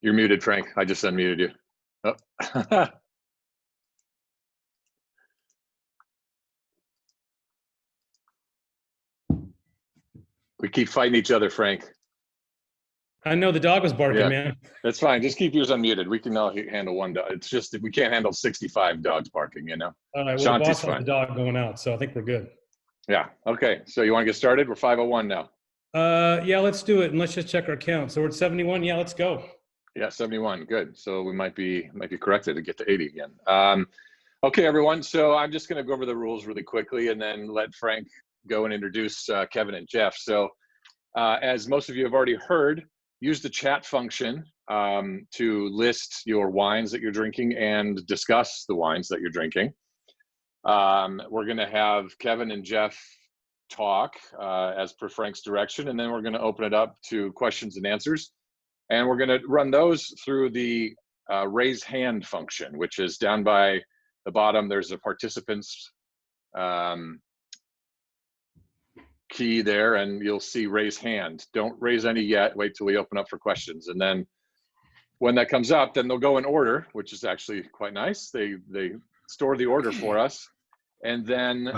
You're muted, Frank. I just unmuted you. Oh. We keep fighting each other, Frank. I know the dog was barking, man. That's fine. Just keep yours unmuted. We can all handle one dog. It's just that we can't handle 65 dogs barking, you know? All right, well, the boss has the dog going out, so I think we're good. Yeah, okay. So you want to get started? We're 5:01 now. Yeah, let's do it, and let's just check our count. So we're at 71. Yeah, let's go. Yeah, 71. Good. So we might be corrected to get to 80 again. Okay, everyone. So I'm just going to go over the rules really quickly and then let Frank go and introduce Kevin and Jeff. So as most of you have already heard, use the chat function to list your wines that you're drinking and discuss the wines that you're drinking. We're going to have Kevin and Jeff talk as per Frank's direction, and then we're going to open it up to questions and answers. And we're going to run those through the raise hand function, which is down by the bottom. There's a participants key there, and you'll see raise hand. Don't raise any yet. Wait till we open up for questions. And then when that comes up, then they'll go in order, which is actually quite nice. They store the order for us. And then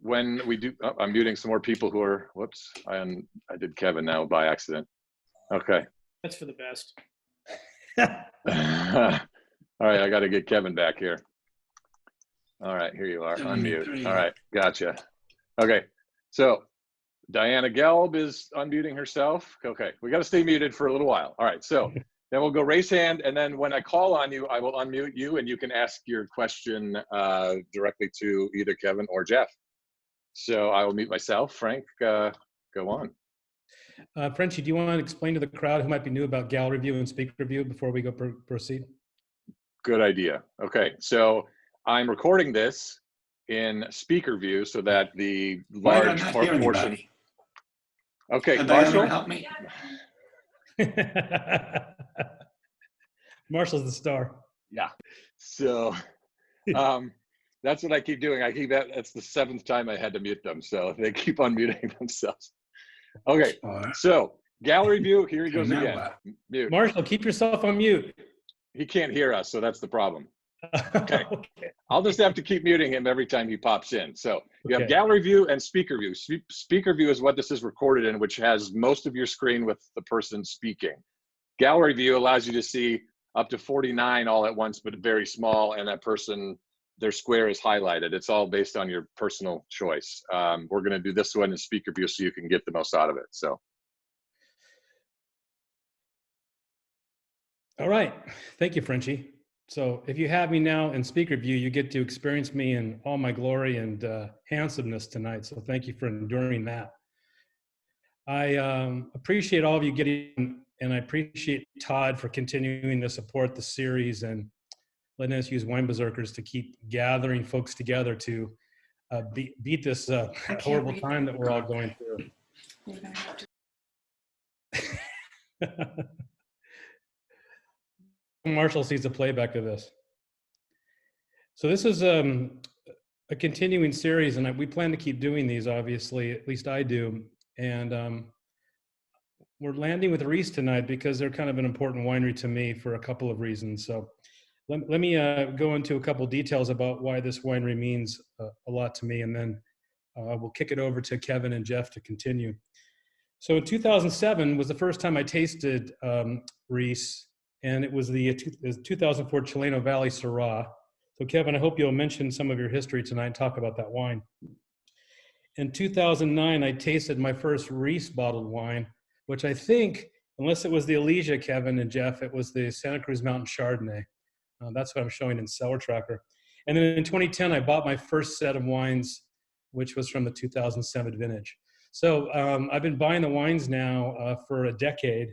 when we do, oh, I'm muting some more people who are, whoops, I did Kevin now by accident. Okay. That's for the best. All right, I got to get Kevin back here. All right, here you are, unmute. All right, gotcha. Okay, so Diana Gelb is unmuting herself. Okay, we got to stay muted for a little while. All right, so then we'll go raise hand, and then when I call on you, I will unmute you, and you can ask your question directly to either Kevin or Jeff. So I will mute myself. Frank, go on. Frenchie, do you want to explain to the crowd who might be new about gallery view and speaker view before we go proceed? Good idea. Okay, so I'm recording this in speaker view so that the large portion. Okay, Marshall, help me. Marshall's the star. Yeah. So that's what I keep doing. That's the 7th time I had to mute them, so they keep unmuting themselves. Okay, so gallery view, here he goes again. Mute. Marshall, keep yourself on mute. He can't hear us, so that's the problem. Okay. I'll just have to keep muting him every time he pops in. So you have gallery view and speaker view. Speaker view is what this is recorded in, which has most of your screen with the person speaking. Gallery view allows you to see up to 49 all at once, but very small, and that person, their square is highlighted. It's all based on your personal choice. We're going to do this one in speaker view so you can get the most out of it. So. All right. Thank you, Frenchie. So if you have me now in speaker view, you get to experience me in all my glory and handsomeness tonight. So thank you for enduring that. I appreciate all of you getting, and I appreciate Todd for continuing to support the series and letting us use Wine Berserkers to keep gathering folks together to beat this horrible time that we're all going through. Marshall sees a playback of this. So this is a continuing series, and we plan to keep doing these, obviously, at least I do. And we're landing with Rhys tonight because they're kind of an important winery to me for a couple of reasons. So let me go into a couple details about why this winery means a lot to me, and then we'll kick it over to Kevin and Jeff to continue. So in 2007 was the first time I tasted Rhys, and it was the 2004 Chileno Valley Syrah. So Kevin, I hope you'll mention some of your history tonight and talk about that wine. In 2009, I tasted my first Rhys bottled wine, which I think, unless it was the Elysia, Kevin and Jeff, it was the Santa Cruz Mountain Chardonnay. That's what I'm showing in Cellar Tracker. And then in 2010, I bought my first set of wines, which was from the 2007 vintage. So I've been buying the wines now for a decade.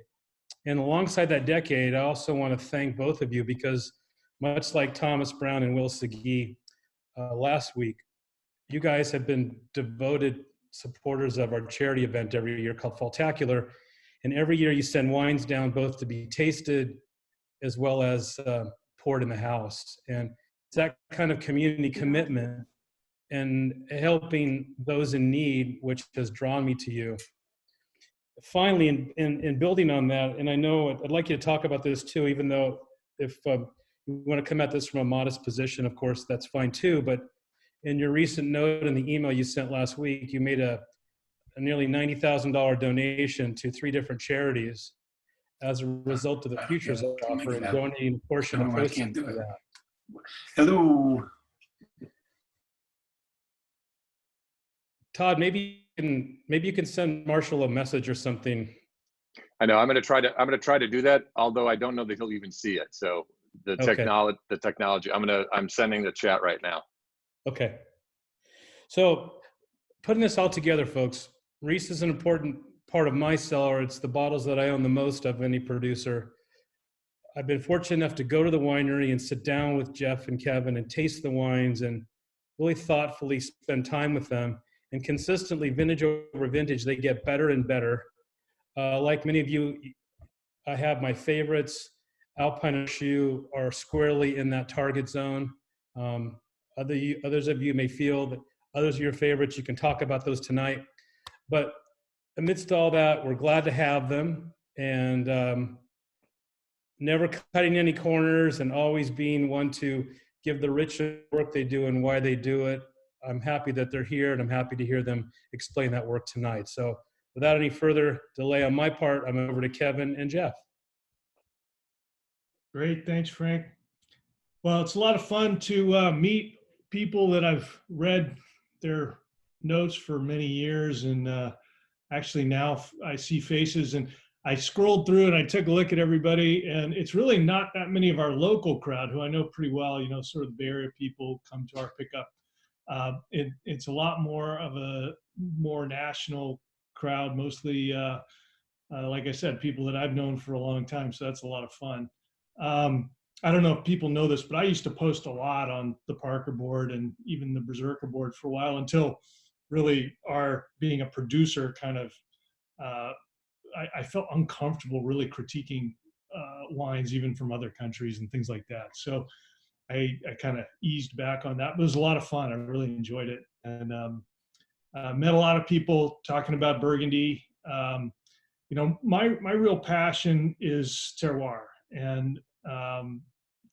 And alongside that decade, I also want to thank both of you because much like Thomas Brown and Will Segui last week, you guys have been devoted supporters of our charity event every year called Faultacular. And every year you send wines down both to be tasted as well as poured in the house. And it's that kind of community commitment and helping those in need, which has drawn me to you. finally, in building on that, and I know I'd like you to talk about this too, even though if you want to come at this from a modest position, of course, that's fine too. But in your recent note in the email you sent last week, you made a nearly $90,000 donation to 3 different charities as a result of the Futures offer and donating a portion of proceeds to that. Hello. Todd, maybe you can send Marshall a message or something. I know I'm going to try to do that, although I don't know that he'll even see it. So the technology, I'm sending the chat right now. Okay. So putting this all together, folks, Rhys is an important part of my cellar. It's the bottles that I own the most of any producer. I've been fortunate enough to go to the winery and sit down with Jeff and Kevin and taste the wines and really thoughtfully spend time with them. And consistently, vintage over vintage, they get better and better. Like many of you, I have my favorites. Alpine Horseshoe are squarely in that target zone. Others of you may feel that others of your favorites, you can talk about those tonight. But amidst all that, we're glad to have them, and never cutting any corners and always being one to give the rich work they do and why they do it. I'm happy that they're here, and I'm happy to hear them explain that work tonight. So without any further delay on my part, I'm over to Kevin and Jeff. Great, thanks, Frank. Well, it's a lot of fun to meet people that I've read their notes for many years, and actually now I see faces, and I scrolled through and I took a look at everybody, and it's really not that many of our local crowd who I know pretty well, you know, sort of the Bay Area people come to our pickup. It's a lot more of a more national crowd, mostly, like I said, people that I've known for a long time, so that's a lot of fun. I don't know if people know this, but I used to post a lot on the Parker board and even the Berserker board for a while, until really our being a producer kind of, I felt uncomfortable really critiquing wines even from other countries and things like that. So I kind of eased back on that, but it was a lot of fun. I really enjoyed it, and met a lot of people talking about Burgundy. You know, my real passion is terroir, and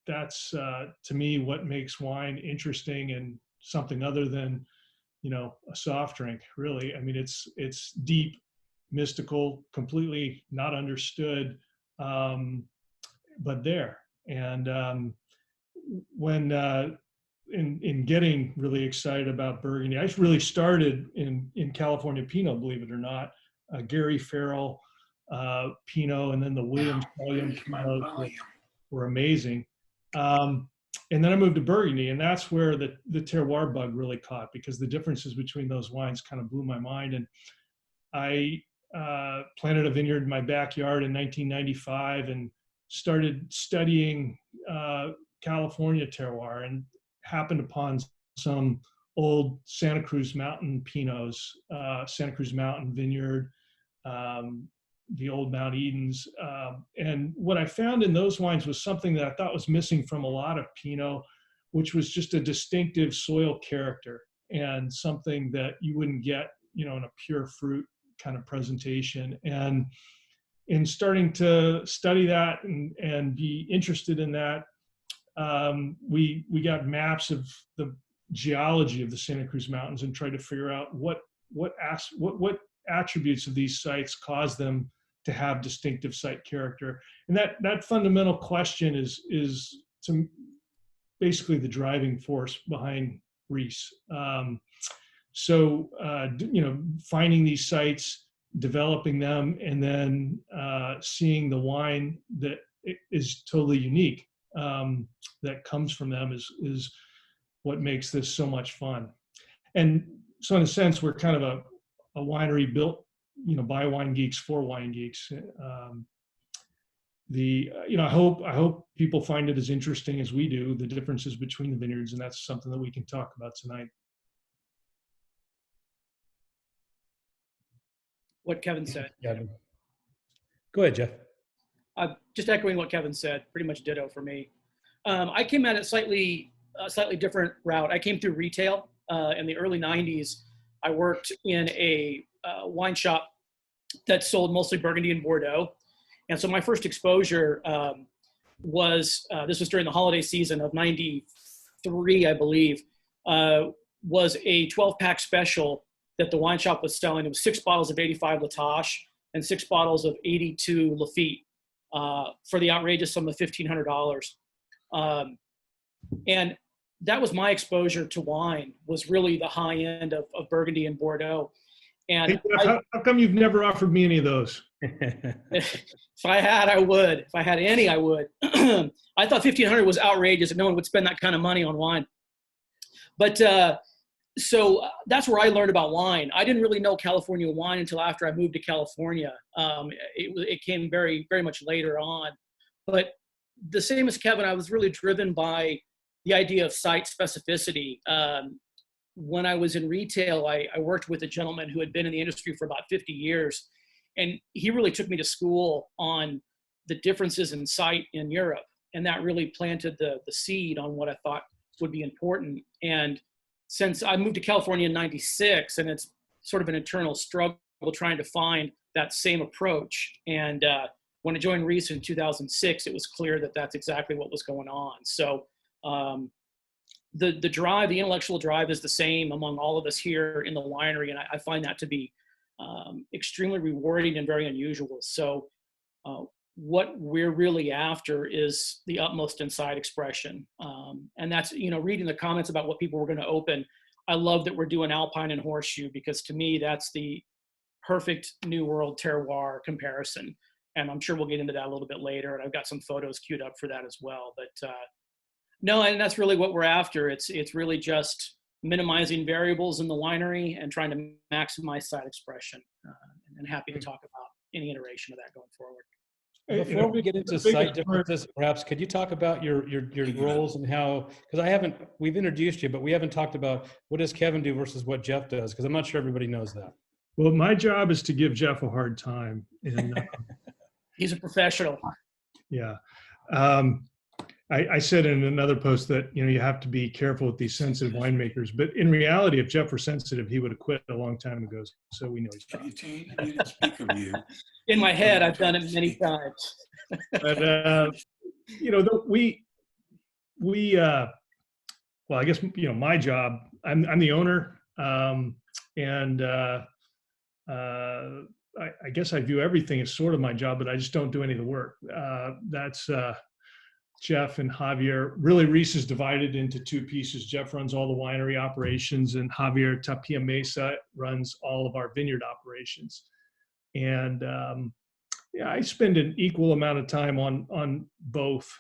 that's to me what makes wine interesting and something other than, you know, a soft drink. Really, I mean, it's deep, mystical, completely not understood, but there. And when in getting really excited about Burgundy, I really started in California Pinot, believe it or not. Gary Farrell Pinot, and then the Williams Pinot were amazing. And then I moved to Burgundy, and that's where the terroir bug really caught, because the differences between those wines kind of blew my mind. And I planted a vineyard in my backyard in 1995 and started studying California terroir, and happened upon some old Santa Cruz Mountain Pinots, Santa Cruz Mountain Vineyard, the old Mount Edens. And what I found in those wines was something that I thought was missing from a lot of Pinot, which was just a distinctive soil character, and something that you wouldn't get, you know, in a pure fruit kind of presentation. And in starting to study that and be interested in that, we got maps of the geology of the Santa Cruz Mountains and tried to figure out what attributes of these sites cause them to have distinctive site character. And that fundamental question is to basically the driving force behind Rhys. So you know, finding these sites, developing them, and then seeing the wine that is totally unique that comes from them is what makes this so much fun. And so in a sense, we're kind of a winery built, you know, by wine geeks for wine geeks. You know, I hope people find it as interesting as we do, the differences between the vineyards, and that's something that we can talk about tonight. What Kevin said. Yeah. Go ahead, Jeff. Just echoing what Kevin said, pretty much ditto for me. I came at it slightly different route. I came through retail in the early 90s. I worked in a wine shop that sold mostly Burgundy and Bordeaux. And so my first exposure was, this was during the holiday season of 93, I believe, was a 12-pack special that the wine shop was selling. It was 6 bottles of 85 La Tâche and 6 bottles of 82 Lafite for the outrageous sum of $1,500. And that was my exposure to wine, was really the high end of Burgundy and Bordeaux. And Hey, how come you've never offered me any of those? if I had, I would. If I had any, I would. I thought $1,500 was outrageous and no one would spend that kind of money on wine. But so that's where I learned about wine. I didn't really know California wine until after I moved to California. It came very, very much later on. But the same as Kevin, I was really driven by the idea of site specificity. When I was in retail, I worked with a gentleman who had been in the industry for about 50 years. And he really took me to school on the differences in site in Europe. And that really planted the seed on what I thought would be important. And since I moved to California in 96, and it's sort of an internal struggle trying to find that same approach. And when I joined Rhys in 2006, it was clear that that's exactly what was going on. So the drive, the intellectual drive is the same among all of us here in the winery. And I find that to be extremely rewarding and very unusual. So what we're really after is the utmost inside expression. And that's, reading the comments about what people were going to open. I love that we're doing Alpine and Horseshoe, because to me, that's the perfect New World terroir comparison. And I'm sure we'll get into that a little bit later. And I've got some photos queued up for that as well. But no, and that's really what we're after. It's really just minimizing variables in the winery and trying to maximize site expression. And happy to talk about any iteration of that going forward. Before we get into site differences, perhaps could you talk about your roles and how, because we've introduced you, but we haven't talked about what does Kevin do versus what Jeff does, because I'm not sure everybody knows that. Well, my job is to give Jeff a hard time. And, he's a professional. Yeah. I said in another post that, you have to be careful with these sensitive winemakers, but in reality, if Jeff were sensitive, he would have quit a long time ago. So we know he's fine. I didn't speak of you. In my head, I've done it many times. But, well, I guess, my job, I'm the owner. And I guess I view everything as sort of my job, but I just don't do any of the work. That's Jeff and Javier. Really, Rhys is divided into two pieces. Jeff runs all the winery operations, and Javier Tapia Mesa runs all of our vineyard operations. And I spend an equal amount of time on both.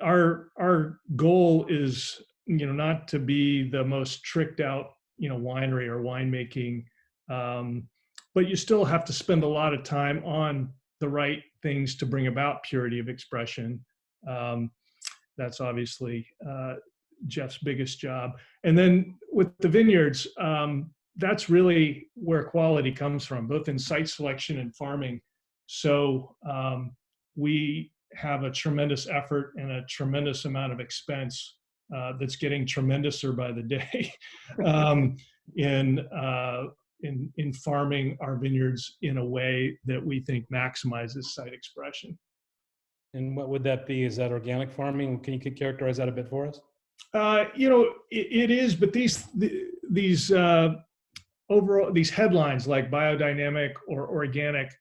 Our goal is, not to be the most tricked out, winery or winemaking, but you still have to spend a lot of time on the right things to bring about purity of expression. That's obviously Jeff's biggest job. And then with the vineyards, that's really where quality comes from, both in site selection and farming. So we have a tremendous effort and a tremendous amount of expense that's getting tremendouser by the day in farming our vineyards in a way that we think maximizes site expression. And what would that be? Is that organic farming? Can you characterize that a bit for us? It is, but these overall, these headlines like biodynamic or organic,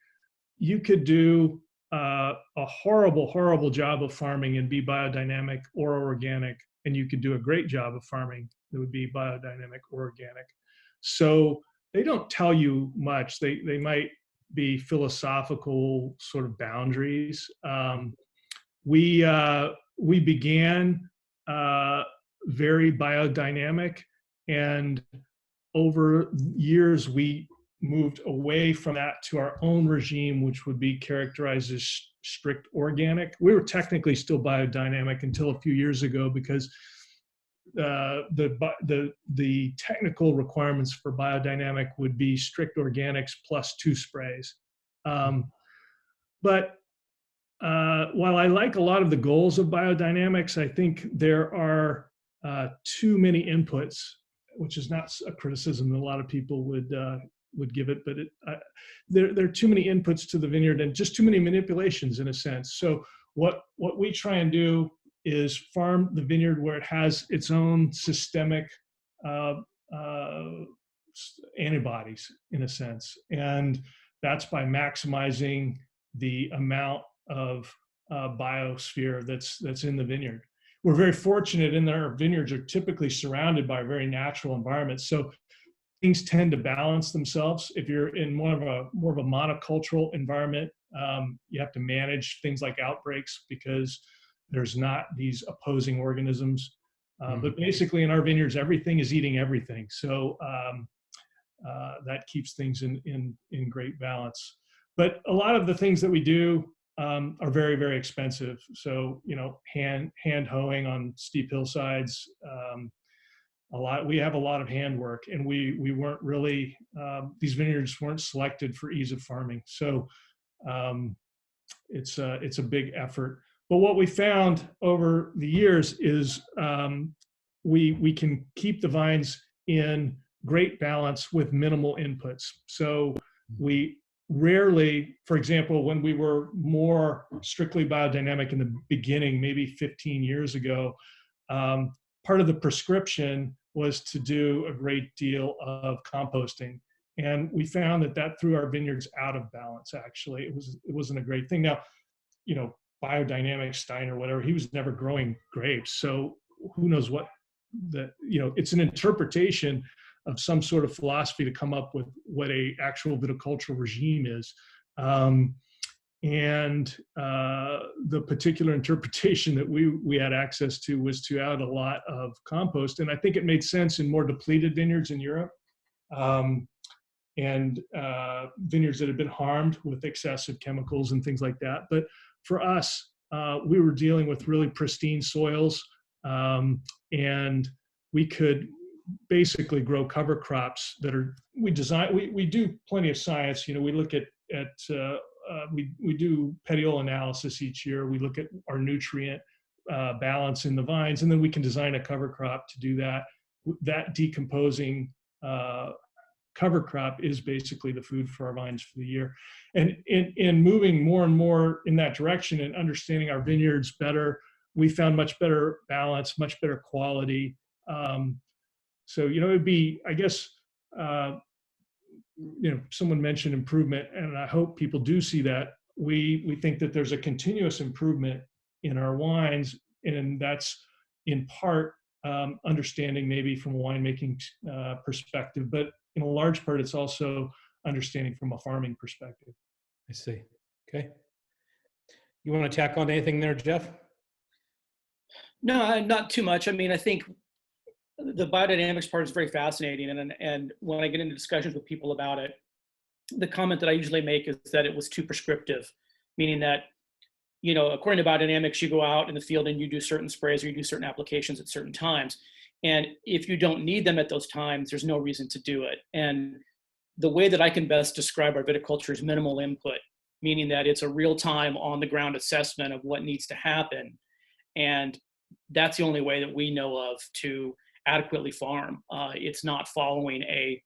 you could do a horrible job of farming and be biodynamic or organic, and you could do a great job of farming that would be biodynamic or organic. So they don't tell you much. They might be philosophical sort of boundaries. We began very biodynamic, and over years we moved away from that to our own regime, which would be characterized as strict organic. We were technically still biodynamic until a few years ago, because the technical requirements for biodynamic would be strict organics plus 2 sprays. But while I like a lot of the goals of biodynamics, I think there are too many inputs, which is not a criticism that a lot of people would would give it, but there are too many inputs to the vineyard and just too many manipulations in a sense. So what we try and do is farm the vineyard where it has its own systemic antibodies in a sense, and that's by maximizing the amount of biosphere that's in the vineyard. We're very fortunate in that our vineyards are typically surrounded by a very natural environment, so things tend to balance themselves. If you're in more of a monocultural environment, you have to manage things like outbreaks because there's not these opposing organisms. But basically in our vineyards, everything is eating everything. So that keeps things in great balance. But a lot of the things that we do are very, very expensive. So, hand hoeing on steep hillsides, we have a lot of handwork, and we weren't really, these vineyards weren't selected for ease of farming. So it's a big effort. But what we found over the years is we can keep the vines in great balance with minimal inputs. So we rarely, for example, when we were more strictly biodynamic in the beginning, maybe 15 years ago, part of the prescription was to do a great deal of composting. And we found that threw our vineyards out of balance, actually. It wasn't a great thing. Now, biodynamic Steiner, whatever, he was never growing grapes. So who knows it's an interpretation of some sort of philosophy to come up with what a actual viticultural regime is. And the particular interpretation that we had access to was to add a lot of compost. And I think it made sense in more depleted vineyards in Europe, and vineyards that had been harmed with excessive chemicals and things like that. But for us, we were dealing with really pristine soils, and we could basically grow cover crops that are, we do plenty of science. We look at we do petiole analysis each year. We look at our nutrient balance in the vines, and then we can design a cover crop to do that. That decomposing cover crop is basically the food for our vines for the year. And in moving more and more in that direction and understanding our vineyards better, we found much better balance, much better quality. So, it'd be, I guess, someone mentioned improvement, and I hope people do see that. We think that there's a continuous improvement in our wines, and that's in part understanding maybe from a winemaking perspective, but in a large part, it's also understanding from a farming perspective. I see. Okay. You want to tack on anything there, Jeff? No, not too much. I mean, I think the biodynamics part is very fascinating. And when I get into discussions with people about it, the comment that I usually make is that it was too prescriptive, meaning that, according to biodynamics, you go out in the field and you do certain sprays or you do certain applications at certain times. And if you don't need them at those times, there's no reason to do it. And the way that I can best describe our viticulture is minimal input, meaning that it's a real-time, on-the-ground assessment of what needs to happen. And that's the only way that we know of to adequately farm. It's not following a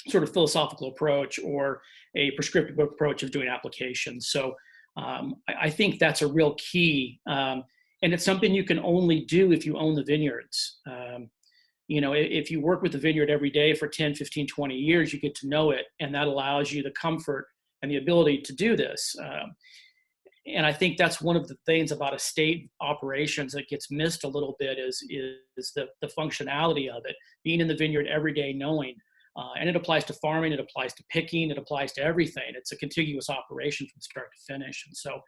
sort of philosophical approach or a prescriptive approach of doing applications. So I think that's a real key. And it's something you can only do if you own the vineyards. If you work with the vineyard every day for 10, 15, 20 years, you get to know it. And that allows you the comfort and the ability to do this. And I think that's one of the things about estate operations that gets missed a little bit is the functionality of it, being in the vineyard every day, knowing, and it applies to farming, it applies to picking, it applies to everything. It's a contiguous operation from start to finish. And so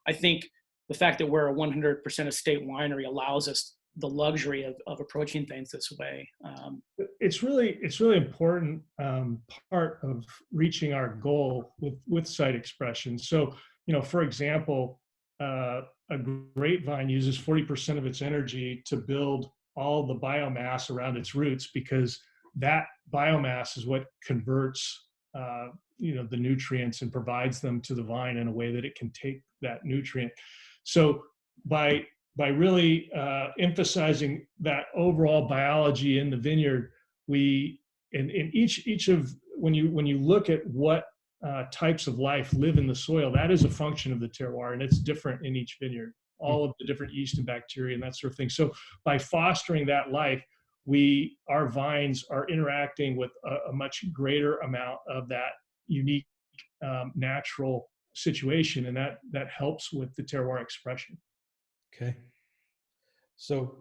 I think the fact that we're a 100% estate winery allows us the luxury of approaching things this way. It's really important part of reaching our goal with site expression. So, for example, a grapevine uses 40% of its energy to build all the biomass around its roots, because that biomass is what converts, the nutrients and provides them to the vine in a way that it can take that nutrient. So by really emphasizing that overall biology in the vineyard, we in each of when you look at what types of life live in the soil, that is a function of the terroir, and it's different in each vineyard, all of the different yeast and bacteria and that sort of thing. So by fostering that life, our vines are interacting with a much greater amount of that unique natural situation, and that helps with the terroir expression. Okay. So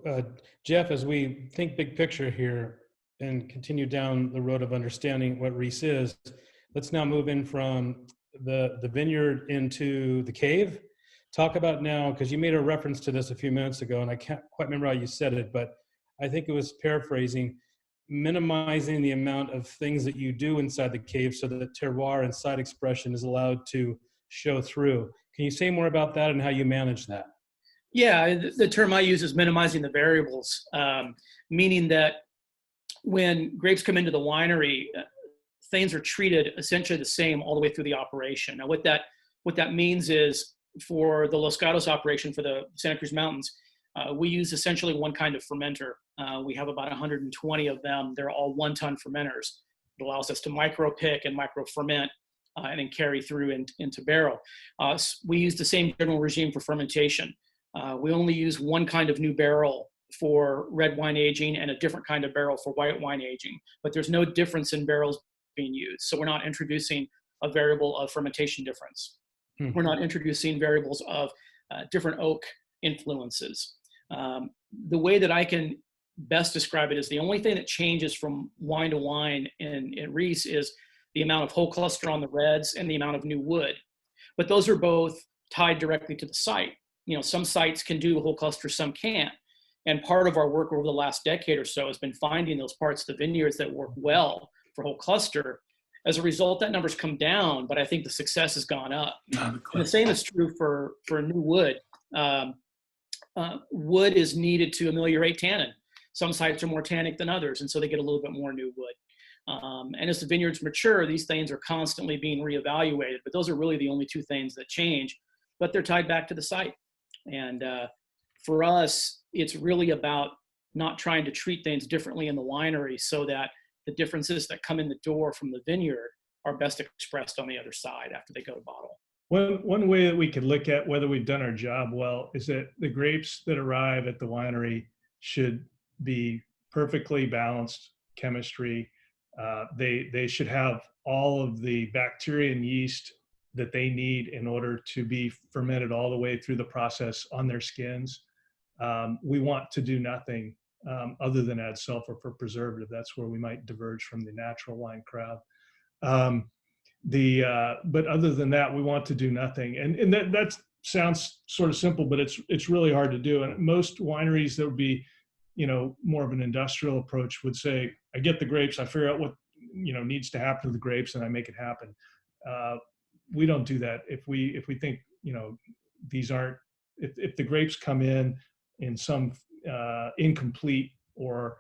Jeff, as we think big picture here and continue down the road of understanding what Rhys is, let's now move in from the vineyard into the cave. Talk about now, because you made a reference to this a few minutes ago, and I can't quite remember how you said it, but I think it was paraphrasing, minimizing the amount of things that you do inside the cave so that the terroir and site expression is allowed to show through. Can you say more about that and how you manage that? Yeah, the term I use is minimizing the variables, meaning that when grapes come into the winery, things are treated essentially the same all the way through the operation. Now, what that means is for the Los Gatos operation for the Santa Cruz Mountains, we use essentially one kind of fermenter. We have about 120 of them. They're all 1-ton fermenters. It allows us to micro pick and micro ferment and then carry through into barrel. We use the same general regime for fermentation. We only use one kind of new barrel for red wine aging and a different kind of barrel for white wine aging, but there's no difference in barrels being used. So we're not introducing a variable of fermentation difference. We're not introducing variables of different oak influences. The way that I can best describe it is the only thing that changes from wine to wine in Rhys is the amount of whole cluster on the reds and the amount of new wood. But those are both tied directly to the site. You know, some sites can do whole cluster, some can't. And part of our work over the last decade or so has been finding those parts of the vineyards that work well for whole cluster. As a result, that number's come down, but I think the success has gone up. And the same is true for new wood. Wood is needed to ameliorate tannin. Some sites are more tannic than others, and so they get a little bit more new wood. And as the vineyards mature, these things are constantly being reevaluated, but those are really the only two things that change, but they're tied back to the site. And for us, it's really about not trying to treat things differently in the winery so that the differences that come in the door from the vineyard are best expressed on the other side after they go to bottle. One way that we could look at whether we've done our job well is that the grapes that arrive at the winery should be perfectly balanced chemistry. They should have all of the bacteria and yeast that they need in order to be fermented all the way through the process on their skins. We want to do nothing other than add sulfur for preservative. That's where we might diverge from the natural wine crowd. But other than that, we want to do nothing. And that sounds sort of simple, but it's really hard to do. And most wineries that would be, more of an industrial approach would say, I get the grapes, I figure out what, needs to happen to the grapes, and I make it happen. We don't do that. If we think, these aren't, if the grapes come in some incomplete or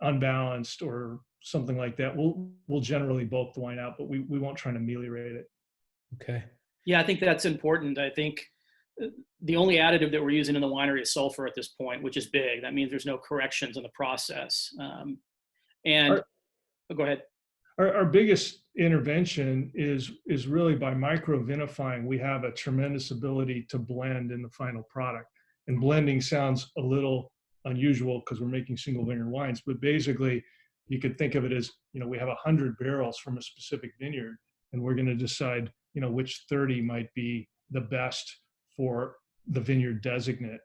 unbalanced or something like that, we'll generally bulk the wine out, but we won't try to ameliorate it. Okay. Yeah, I think that's important. I think the only additive that we're using in the winery is sulfur at this point, which is big. That means there's no corrections in the process. Go ahead. Our biggest intervention is really by micro vinifying. We have a tremendous ability to blend in the final product. And blending sounds a little unusual because we're making single vineyard wines, but basically you could think of it as, we have 100 barrels from a specific vineyard, and we're going to decide, which 30 might be the best for the vineyard designate.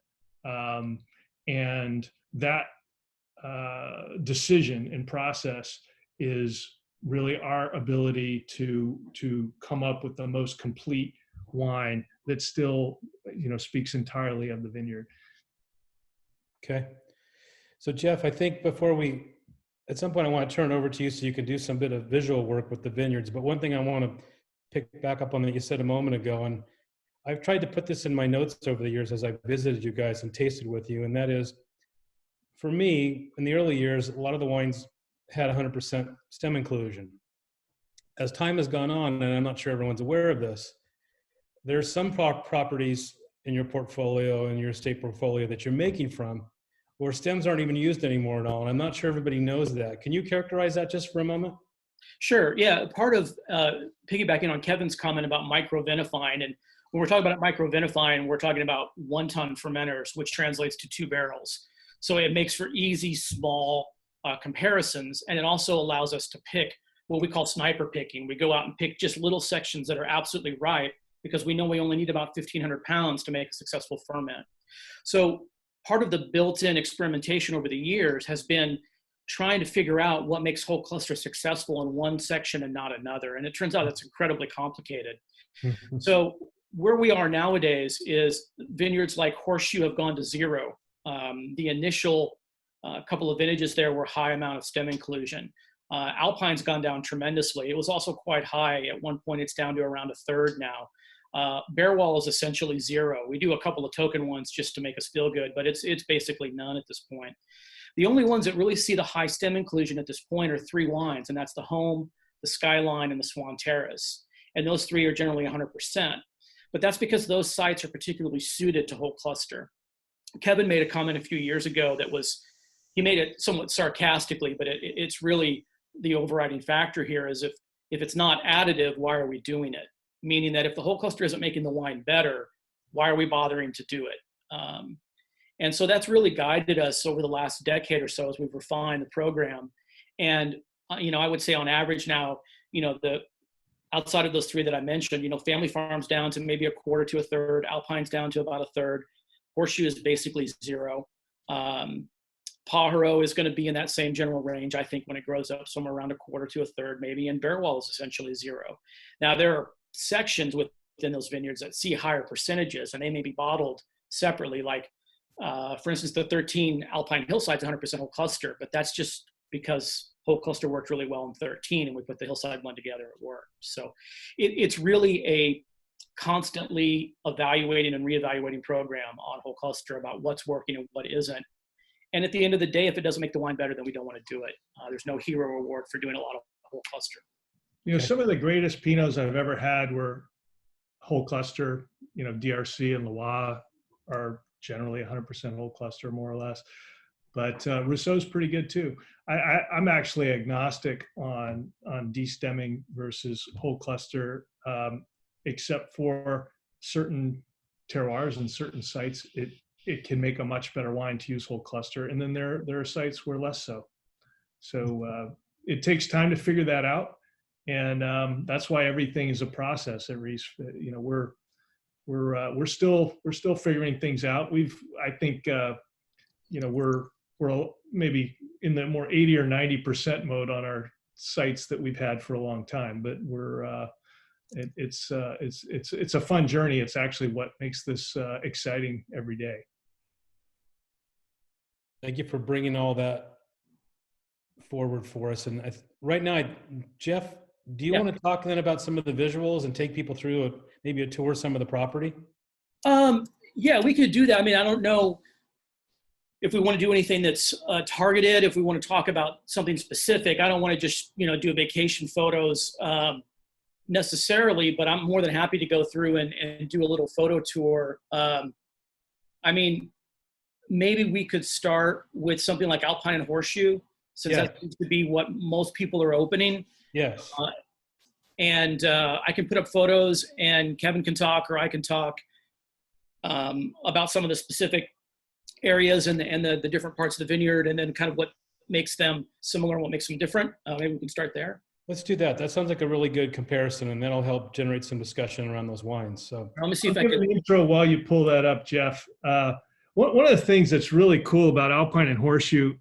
And that decision and process is really our ability to come up with the most complete wine that still, speaks entirely of the vineyard. Okay. So Jeff, I think at some point I want to turn it over to you so you can do some bit of visual work with the vineyards. But one thing I want to pick back up on that you said a moment ago, and I've tried to put this in my notes over the years as I've visited you guys and tasted with you, and that is, for me, in the early years, a lot of the wines had 100% stem inclusion. As time has gone on, and I'm not sure everyone's aware of this, there's some properties in your portfolio and your estate portfolio that you're making from where stems aren't even used anymore at all. And I'm not sure everybody knows that. Can you characterize that just for a moment? Sure. Yeah. Part of piggybacking on Kevin's comment about micro-vinifying, and when we're talking about micro-vinifying, we're talking about 1-ton fermenters, which translates to 2 barrels. So it makes for easy, small comparisons, and it also allows us to pick what we call sniper picking. We go out and pick just little sections that are absolutely ripe because we know we only need about 1,500 pounds to make a successful ferment. So part of the built-in experimentation over the years has been trying to figure out what makes whole cluster successful in one section and not another. And it turns out it's incredibly complicated. So where we are nowadays is vineyards like Horseshoe have gone to 0. The initial couple of vintages there were high amount of stem inclusion. Alpine's gone down tremendously. It was also quite high. At one point, it's down to around 1/3 now. Bare wall is essentially 0. We do a couple of token ones just to make us feel good, but it's basically none at this point. The only ones that really see the high stem inclusion at this point are 3 wines, and that's the Home, the Skyline, and the Swan Terrace. And those 3 are generally 100%. But that's because those sites are particularly suited to whole cluster. Kevin made a comment a few years ago that was, he made it somewhat sarcastically, but it's really the overriding factor here is if it's not additive, why are we doing it? Meaning that if the whole cluster isn't making the wine better, why are we bothering to do it? And so that's really guided us over the last decade or so as we've refined the program. And, I would say on average now, outside of those 3 that I mentioned, Family Farm's down to maybe 1/4 to 1/3, Alpine's down to about 1/3, Horseshoe is basically 0. Pajaro is going to be in that same general range, I think, when it grows up, somewhere around 1/4 to 1/3 maybe, and Bare Wall is essentially 0. Now, there are sections within those vineyards that see higher percentages, and they may be bottled separately, like, for instance, the 13 Alpine Hillside's 100% whole cluster, but that's just because whole cluster worked really well in 13, and we put the Hillside one together, it worked. So it's really a constantly evaluating and reevaluating program on whole cluster about what's working and what isn't. And at the end of the day, if it doesn't make the wine better, then we don't want to do it. There's no hero reward for doing a lot of whole cluster. Some of the greatest Pinots I've ever had were whole cluster. DRC and Loire are generally 100% whole cluster, more or less. But Rousseau's pretty good too. I'm actually agnostic on destemming versus whole cluster, except for certain terroirs and certain sites. It can make a much better wine to use whole cluster, and then there are sites where less so. So it takes time to figure that out, and that's why everything is a process at Rhys. We're still figuring things out. I think we're maybe in the more 80 or 90% mode on our sites that we've had for a long time, but it's a fun journey. It's actually what makes this exciting every day. Thank you for bringing all that forward for us. And right now, Jeff, do you want to talk then about some of the visuals and take people through maybe a tour of some of the property? Yeah, we could do that. I mean, I don't know if we want to do anything that's targeted, if we want to talk about something specific. I don't want to just, do vacation photos necessarily, but I'm more than happy to go through and do a little photo tour. I mean, maybe we could start with something like Alpine and Horseshoe, since that seems to be what most people are opening. Yes. And I can put up photos, and Kevin can talk, or I can talk about some of the specific areas and the different parts of the vineyard, and then kind of what makes them similar and what makes them different. Maybe we can start there. Let's do that. That sounds like a really good comparison, and that'll help generate some discussion around those wines. So let me see if I can give an intro while you pull that up, Jeff. One of the things that's really cool about Alpine and Horseshoe,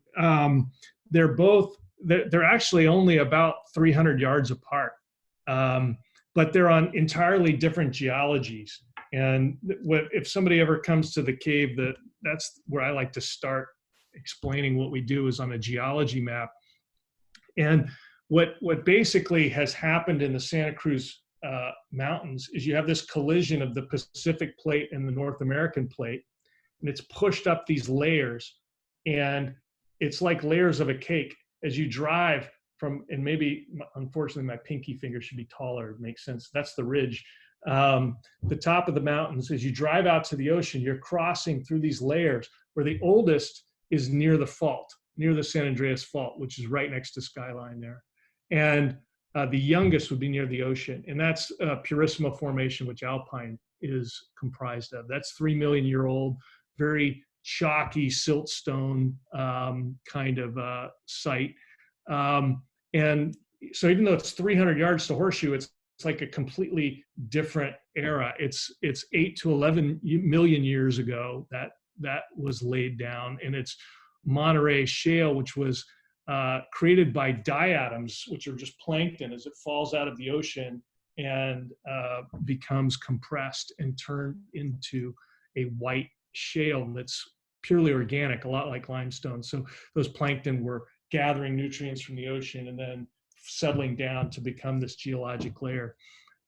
they're actually only about 300 yards apart, but they're on entirely different geologies. And if somebody ever comes to the cave, that's where I like to start explaining what we do is on a geology map. And what basically has happened in the Santa Cruz mountains is you have this collision of the Pacific plate and the North American plate, and it's pushed up these layers, and it's like layers of a cake. As you drive from, and maybe, unfortunately, my pinky finger should be taller, it makes sense. That's the ridge. The top of the mountains, as you drive out to the ocean, you're crossing through these layers where the oldest is near the fault, near the San Andreas Fault, which is right next to Skyline there. And The youngest would be near the ocean, and that's Purissima Formation, which Alpine is comprised of. That's 3 million year old, very chalky siltstone kind of site. And so even though it's 300 yards to Horseshoe, it's like a completely different era. It's 8 to 11 million years ago that was laid down, and it's Monterey Shale, which was created by diatoms, which are just plankton, as it falls out of the ocean and becomes compressed and turned into a white shale that's purely organic, a lot like limestone. So those plankton were gathering nutrients from the ocean and then settling down to become this geologic layer.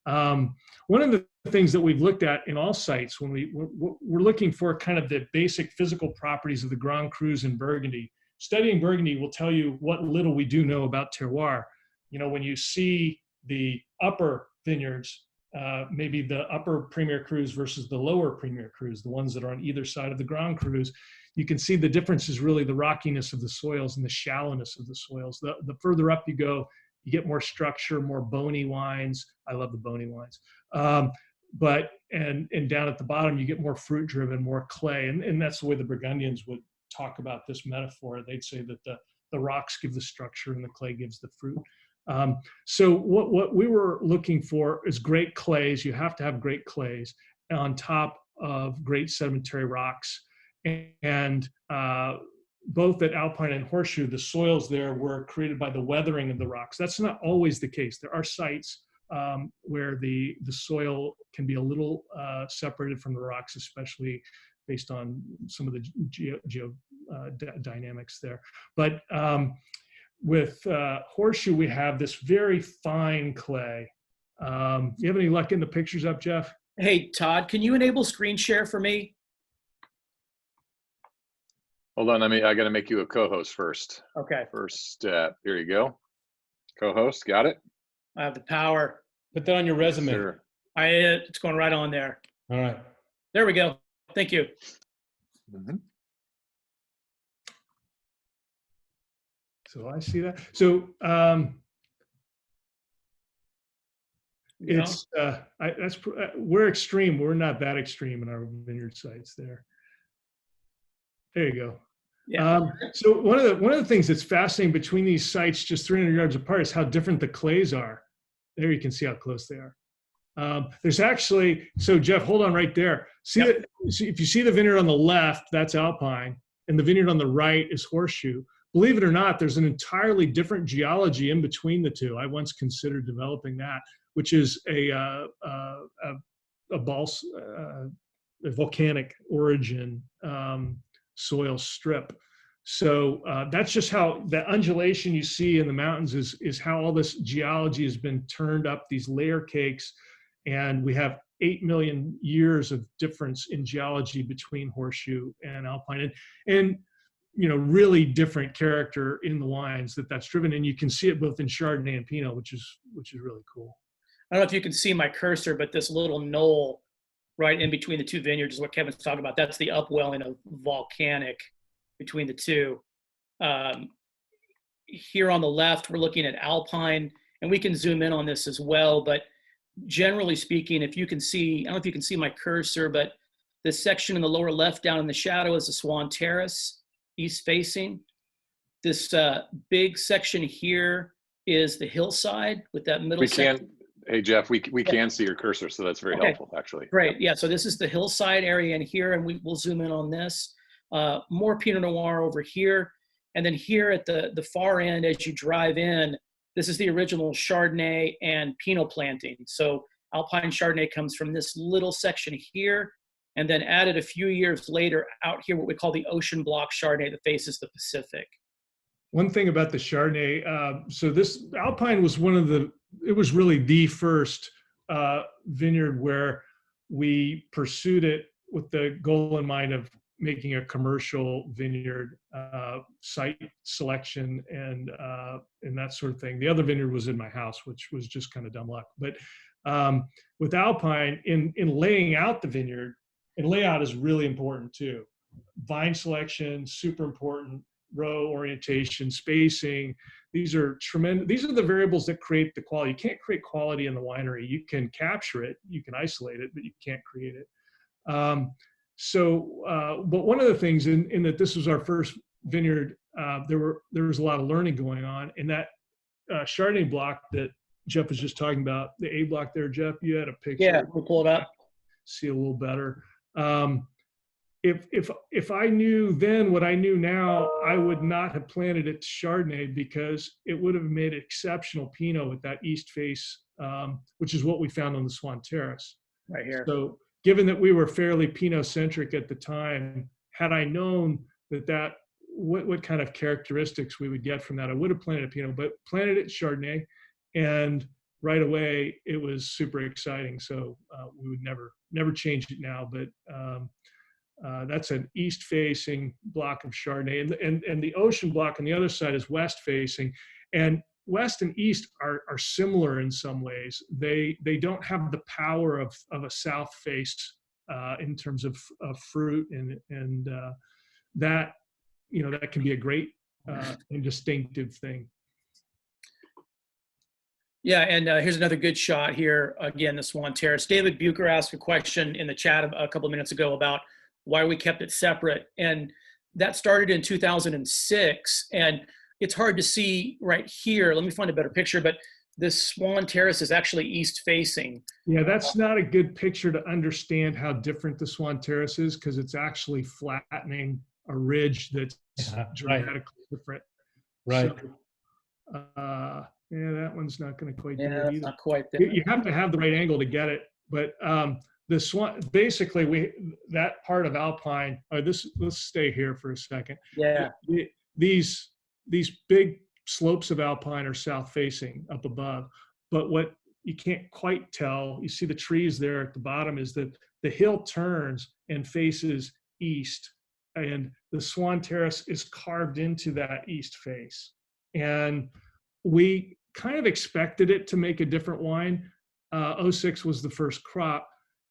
One of the things that we've looked at in all sites when we're looking for kind of the basic physical properties of the Grand Crus in Burgundy. Studying Burgundy will tell you what little we do know about terroir. You know, when you see the upper vineyards, maybe the upper Premier Crus versus the lower Premier Crus, the ones that are on either side of the Grand Crus, you can see the difference is really the rockiness of the soils and the shallowness of the soils. The further up you go, you get more structure, more bony wines. I love the bony wines. But down at the bottom, you get more fruit driven, more clay. And that's the way the Burgundians would talk about this metaphor. They'd say that the rocks give the structure and the clay gives the fruit. So what we were looking for is great clays. You have to have great clays on top of great sedimentary rocks. And both at Alpine and Horseshoe, the soils there were created by the weathering of the rocks. That's not always the case. There are sites where the soil can be a little separated from the rocks, especially based on some of the dynamics there. But with Horseshoe, we have this very fine clay. You have any luck in the pictures up, Jeff? Hey, Todd, can you enable screen share for me? Hold on, I got to make you a co-host first. Okay. First step. Here you go. Co-host, got it? I have the power. Put that on your resume. Sure. It's going right on there. All right. There we go. Thank you. Mm-hmm. So I see that. So it's we're extreme. We're not that extreme in our vineyard sites there. There you go. Yeah. So one of the things that's fascinating between these sites, just 300 yards apart, is how different the clays are. There you can see how close they are. There's actually, so Jeff, hold on right there. See that? If you see the vineyard on the left, that's Alpine, and the vineyard on the right is Horseshoe. Believe it or not, there's an entirely different geology in between the two. I once considered developing that, which is a volcanic origin soil strip. So that's just how the undulation you see in the mountains is how all this geology has been turned up, these layer cakes. And we have 8 million years of difference in geology between Horseshoe and Alpine. And you know, really different character in the wines that's driven. And you can see it both in Chardonnay and Pinot, which is really cool. I don't know if you can see my cursor, but this little knoll right in between the two vineyards is what Kevin's talking about. That's the upwelling of volcanic between the two. Here on the left, we're looking at Alpine, and we can zoom in on this as well. But generally speaking, if you can see, I don't know if you can see my cursor, but this section in the lower left down in the shadow is the Swan Terrace, east facing. This big section here is the hillside with that middle section. Hey, Jeff, we can see your cursor, so that's very helpful, actually. Great. Yeah, so this is the hillside area in here, and we'll zoom in on this. More Pinot Noir over here. And then here at the far end, as you drive in, this is the original Chardonnay and Pinot planting. So Alpine Chardonnay comes from this little section here, and then added a few years later out here, what we call the Ocean Block Chardonnay that faces the Pacific. One thing about the Chardonnay, so this Alpine was it was really the first vineyard where we pursued it with the goal in mind of making a commercial vineyard, site selection and that sort of thing. The other vineyard was in my house, which was just kind of dumb luck. But with Alpine, in laying out the vineyard, and layout is really important too. Vine selection, super important, row orientation, spacing, These are tremendous. These are the variables that create the quality. You can't create quality in the winery. You can capture it, you can isolate it, but you can't create it. But one of the things in that this was our first vineyard, there was a lot of learning going on in that Chardonnay block that Jeff was just talking about. The A block there, Jeff, you had a picture. Yeah, we'll pull it up. See a little better. If I knew then what I knew now, I would not have planted it to Chardonnay, because it would have made exceptional Pinot with that east face, which is what we found on the Swan Terrace. Right here. So given that we were fairly Pinot centric at the time, had I known what kind of characteristics we would get from that, I would have planted a Pinot, but planted it Chardonnay, and right away it was super exciting. So we would never change it now, but that's an east facing block of Chardonnay, and the ocean block on the other side is west facing, and west and east are similar in some ways. They don't have the power of a south face in terms of fruit, and that that can be a great and distinctive thing. Yeah, and here's another good shot here. Again, the Swan Terrace. David Bucher asked a question in the chat a couple of minutes ago about why we kept it separate, and that started in 2006. And it's hard to see right here. Let me find a better picture, but this Swan Terrace is actually east facing. Yeah, that's not a good picture to understand how different the Swan Terrace is, because it's actually flattening a ridge that's dramatically different. Right. So, yeah, that one's not going to quite do it Yeah, either. not quite there. You have to have the right angle to get it, but the Swan, basically, that part of Alpine. Let's stay here for a second. Yeah. These big slopes of Alpine are south facing up above, but what you can't quite tell, you see the trees there at the bottom, is that the hill turns and faces east, and the Swan Terrace is carved into that east face. And we kind of expected it to make a different wine. 06 was the first crop,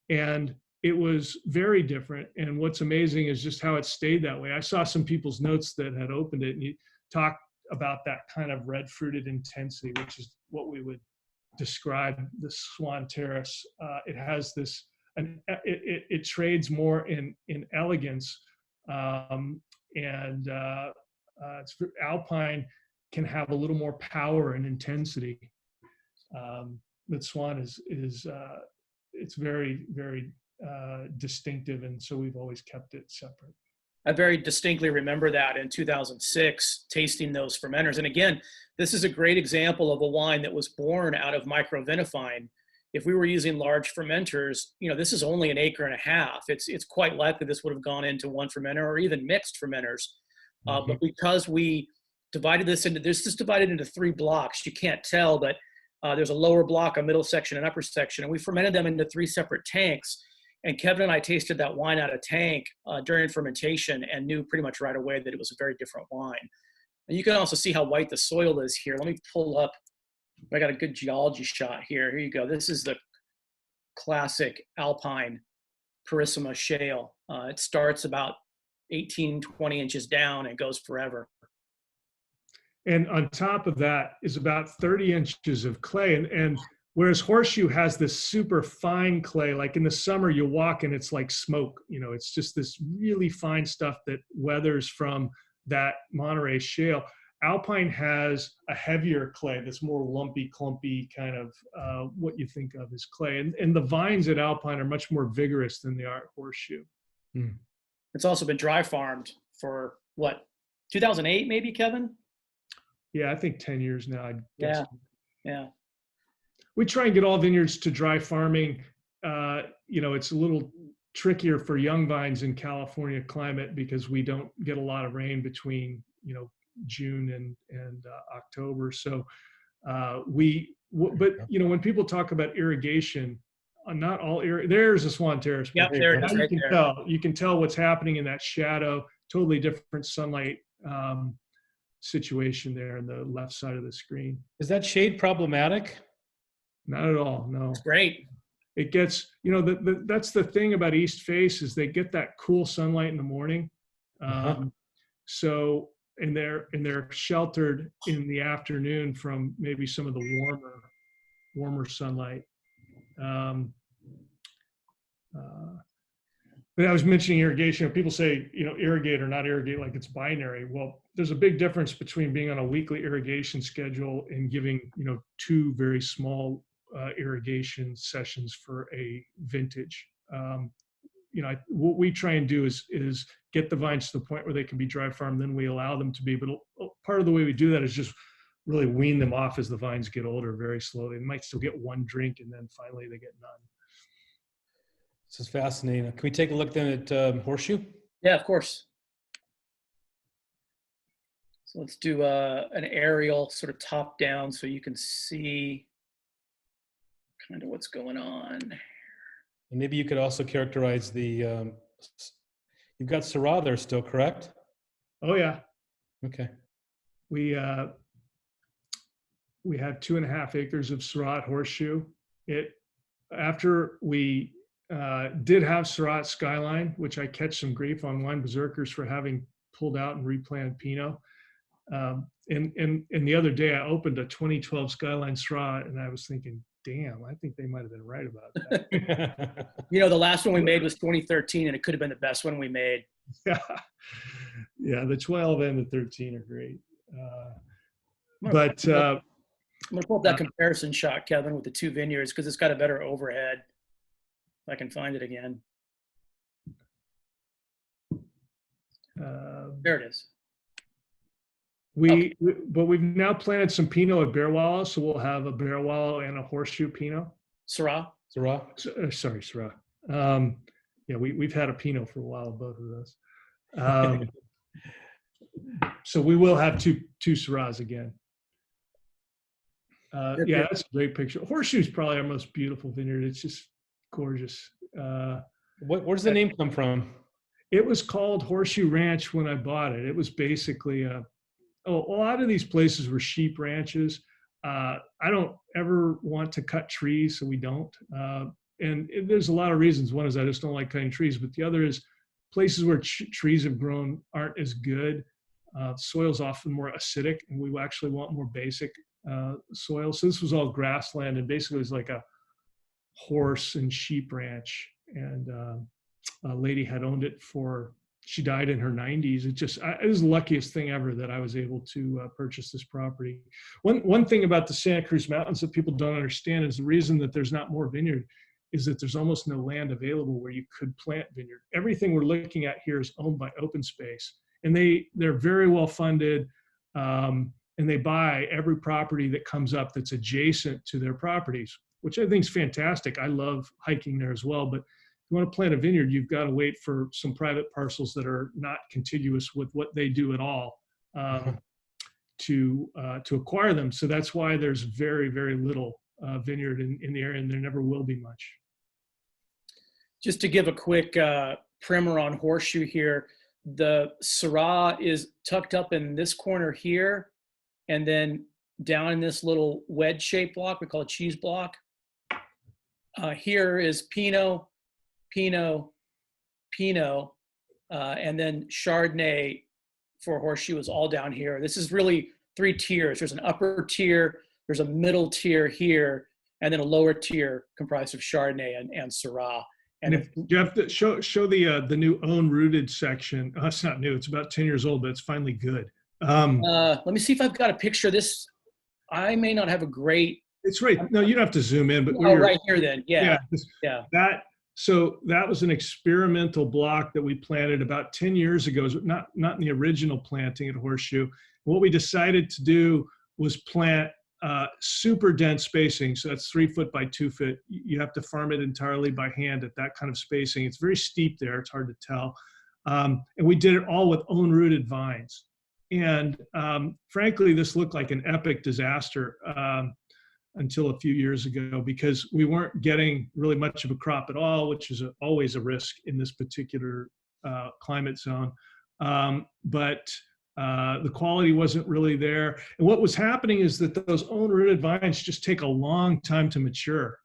and it was very different. And what's amazing is just how it stayed that way. I saw some people's notes that had opened it, and you talked about that kind of red fruited intensity, which is what we would describe the Swan Terrace. It has this, and it trades more in elegance, and Alpine can have a little more power and intensity. But Swan is it's very, very distinctive, and so we've always kept it separate. I very distinctly remember that in 2006, tasting those fermenters. And again, this is a great example of a wine that was born out of microvinifying. If we were using large fermenters, this is only 1.5 acres. It's quite likely this would have gone into one fermenter or even mixed fermenters. Mm-hmm. But because we divided this is divided into 3 blocks, you can't tell, but there's a lower block, a middle section, an upper section, and we fermented them into 3 separate tanks. And Kevin and I tasted that wine out of tank during fermentation and knew pretty much right away that it was a very different wine. And you can also see how white the soil is here. Let me pull up. I got a good geology shot here. Here you go. This is the classic Alpine Purissima shale. It starts about 18, 20 inches down and goes forever. And on top of that is about 30 inches of clay. And whereas Horseshoe has this super fine clay, like in the summer you walk and it's like smoke, it's just this really fine stuff that weathers from that Monterey shale. Alpine has a heavier clay that's more lumpy, clumpy, kind of what you think of as clay. And the vines at Alpine are much more vigorous than they are at Horseshoe. Hmm. It's also been dry farmed for what, 2008 maybe, Kevin? Yeah, I think 10 years now, I guess. Yeah. We try and get all vineyards to dry farming. It's a little trickier for young vines in California climate because we don't get a lot of rain between, June and October. So when people talk about irrigation, not all there's a Swan Terrace. Yep, there it is. Right there. You can tell what's happening in that shadow. Totally different sunlight situation there on the left side of the screen. Is that shade problematic? Not at all. No. It's great. It gets, that's the thing about East Face is they get that cool sunlight in the morning. So and they're sheltered in the afternoon from maybe some of the warmer sunlight. But I was mentioning irrigation. People say, irrigate or not irrigate like it's binary. Well, there's a big difference between being on a weekly irrigation schedule and giving, 2 very small irrigation sessions for a vintage. What we try and do is get the vines to the point where they can be dry farmed, then we allow them to be. But part of the way we do that is just really wean them off as the vines get older very slowly. They might still get 1 drink, and then finally they get none. This is fascinating. Can we take a look then at Horseshoe? Yeah, of course. So let's do an aerial sort of top down so you can see kind of what's going on. And maybe you could also characterize the, you've got Syrah there still, correct? Oh yeah. Okay. We have 2.5 acres of Syrah at Horseshoe. After we did have Syrah at Skyline, which I catch some grief on Wine Berserkers for having pulled out and replanted Pinot. And the other day I opened a 2012 Skyline Syrah, and I was thinking, damn, I think they might have been right about that. The last one we made was 2013, and it could have been the best one we made. Yeah, the 12 and the 13 are great. I'm going to pull up that comparison shot, Kevin, with the 2 vineyards, because it's got a better overhead. If I can find it again. There it is. But we've now planted some Pinot at Bear Wallow, so we'll have a Bear Wallow and a Horseshoe Pinot. Syrah. Sorry, Syrah. Yeah, we've had a Pinot for a while, both of those. So we will have two Syrahs again. Yeah, that's a great picture. Horseshoe is probably our most beautiful vineyard. It's just gorgeous. Where's the name come from? It was called Horseshoe Ranch when I bought it. It was basically a lot of these places were sheep ranches. I don't ever want to cut trees, so we don't. And there's a lot of reasons. One is I just don't like cutting trees, but the other is places where trees have grown aren't as good. Soil's often more acidic, and we actually want more basic soil. So this was all grassland, and basically it was like a horse and sheep ranch. And a lady had owned it she died in her 90s. It was the luckiest thing ever that I was able to purchase this property. One thing about the Santa Cruz Mountains that people don't understand is the reason that there's not more vineyard is that there's almost no land available where you could plant vineyard. Everything we're looking at here is owned by open space, and they're very well funded, and they buy every property that comes up that's adjacent to their properties, which I think is fantastic. I love hiking there as well, but if you want to plant a vineyard, you've got to wait for some private parcels that are not contiguous with what they do at all to acquire them. So that's why there's very, very little vineyard in the area, and there never will be much. Just to give a quick primer on Horseshoe here, the Syrah is tucked up in this corner here, and then down in this little wedge-shaped block, we call it cheese block. Here is Pinot, and then Chardonnay for Horseshoe is all down here. This is really 3 tiers. There's an upper tier, there's a middle tier here, and then a lower tier comprised of Chardonnay and Syrah. And if you have to show the new own rooted section. It's not new, it's about 10 years old, but it's finally good. Let me see if I've got a picture of this. I may not have a great. It's right. No, you don't have to zoom in, but right here then. Yeah. So that was an experimental block that we planted about 10 years ago, not in the original planting at Horseshoe. What we decided to do was plant super dense spacing. So that's 3 foot by 2 foot. You have to farm it entirely by hand at that kind of spacing. It's very steep there. It's hard to tell. And we did it all with own rooted vines. And frankly, this looked like an epic disaster until a few years ago, because we weren't getting really much of a crop at all, which is always a risk in this particular climate zone. But the quality wasn't really there. And what was happening is that those own rooted vines just take a long time to mature.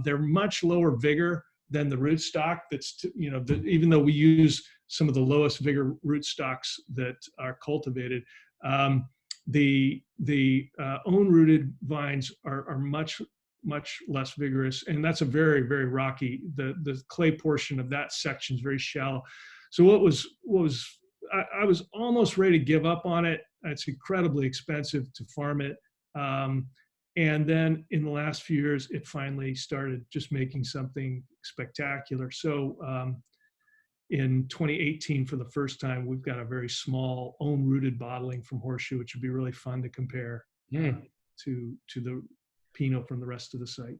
They're much lower vigor than the rootstock. That's, even though we use some of the lowest vigor rootstocks that are cultivated, the own rooted vines are much less vigorous, and that's a very, very rocky. The clay portion of that section is very shallow. So I was almost ready to give up on it. It's incredibly expensive to farm it. And then in the last few years, it finally started just making something spectacular. So in 2018, for the first time, we've got a very small own rooted bottling from Horseshoe, which would be really fun to compare to the Pinot from the rest of the site.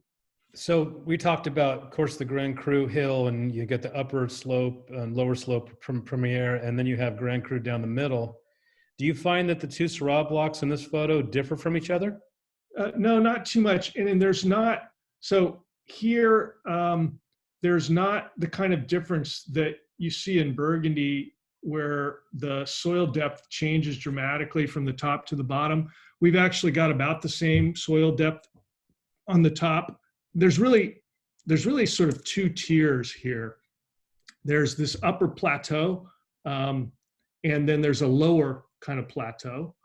So we talked about, of course, the Grand Cru hill, and you get the upper slope and lower slope from Premier, and then you have Grand Cru down the middle. Do you find that the two Syrah blocks in this photo differ from each other? No, not too much. And there's not, so here, there's not the kind of difference that you see in Burgundy where the soil depth changes dramatically from the top to the bottom. We've actually got about the same soil depth on the top. There's really sort of two tiers here. There's this upper plateau, and then there's a lower kind of plateau,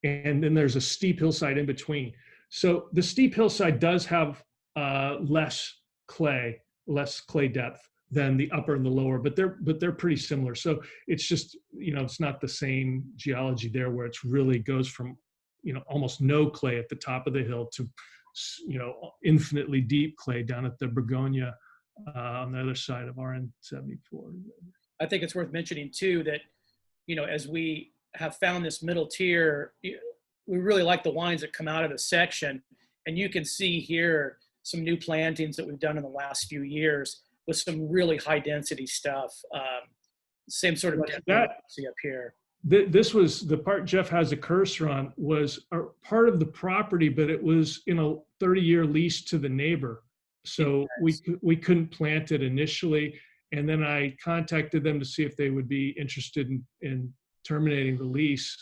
and then there's a steep hillside in between. So the steep hillside does have less clay depth than the upper and the lower, but they're pretty similar. So it's just, it's not the same geology there where it's really goes from, almost no clay at the top of the hill to, infinitely deep clay down at the Begonia on the other side of RN-74. I think it's worth mentioning too that, as we have found this middle tier, we really like the wines that come out of the section. And you can see here some new plantings that we've done in the last few years with some really high density stuff. Same sort of depth that you see up here. This was the part Jeff has a cursor on, was a part of the property, but it was in a 30-year lease to the neighbor. So we couldn't plant it initially. And then I contacted them to see if they would be interested in terminating the lease.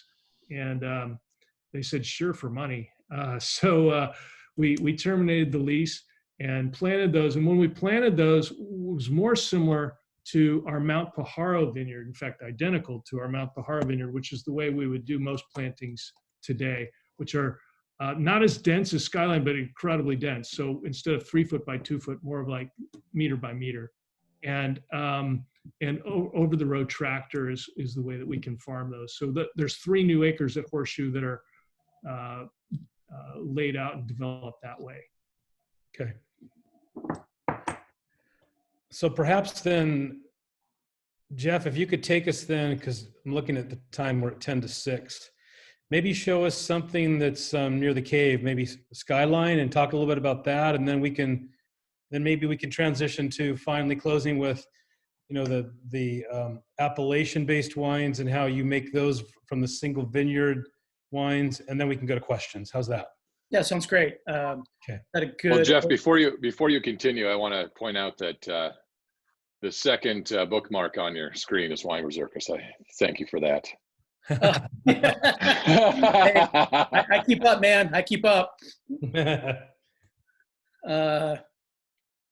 And they said, sure, for money. So we terminated the lease and planted those. And when we planted those, it was more similar to our Mount Pajaro vineyard, in fact, identical to our Mount Pajaro vineyard, which is the way we would do most plantings today, which are not as dense as Skyline, but incredibly dense. So instead of 3 foot by 2 foot, more of like meter by meter. And over the road tractor is the way that we can farm those. So there's 3 new acres at Horseshoe that are laid out and developed that way. Okay. So perhaps then, Jeff, if you could take us then, because I'm looking at the time, we're at 10 to 6. Maybe show us something that's near the cave, maybe Skyline, and talk a little bit about that, and then maybe we can transition to finally closing with, the appellation-based wines and how you make those from the single vineyard wines, and then we can go to questions. How's that? Yeah, sounds great. Okay. Well, Jeff, before you continue, I want to point out that the second bookmark on your screen is Wine Berserkers. I thank you for that. I keep up, man. I keep up.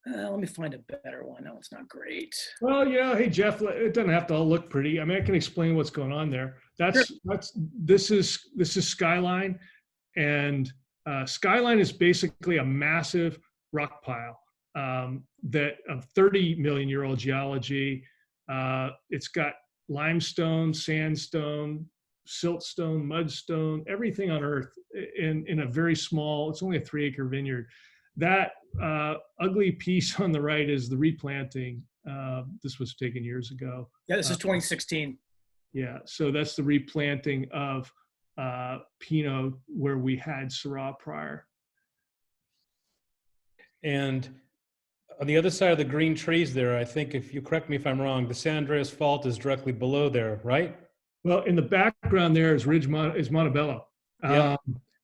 Let me find a better one. No, it's not great. Well, hey Jeff, it doesn't have to all look pretty. I mean, I can explain what's going on there. This is Skyline, and Skyline is basically a massive rock pile that of 30 million year old geology. It's got limestone, sandstone, siltstone, mudstone, everything on Earth in a very small. It's only a 3 acre vineyard. That ugly piece on the right is the replanting. This was taken years ago. Yeah, this is 2016. Yeah, so that's the replanting of Pinot where we had Syrah prior. And on the other side of the green trees there, I think, if you correct me if I'm wrong, the San Andreas Fault is directly below there, right? Well, in the background there is Montebello. Yeah.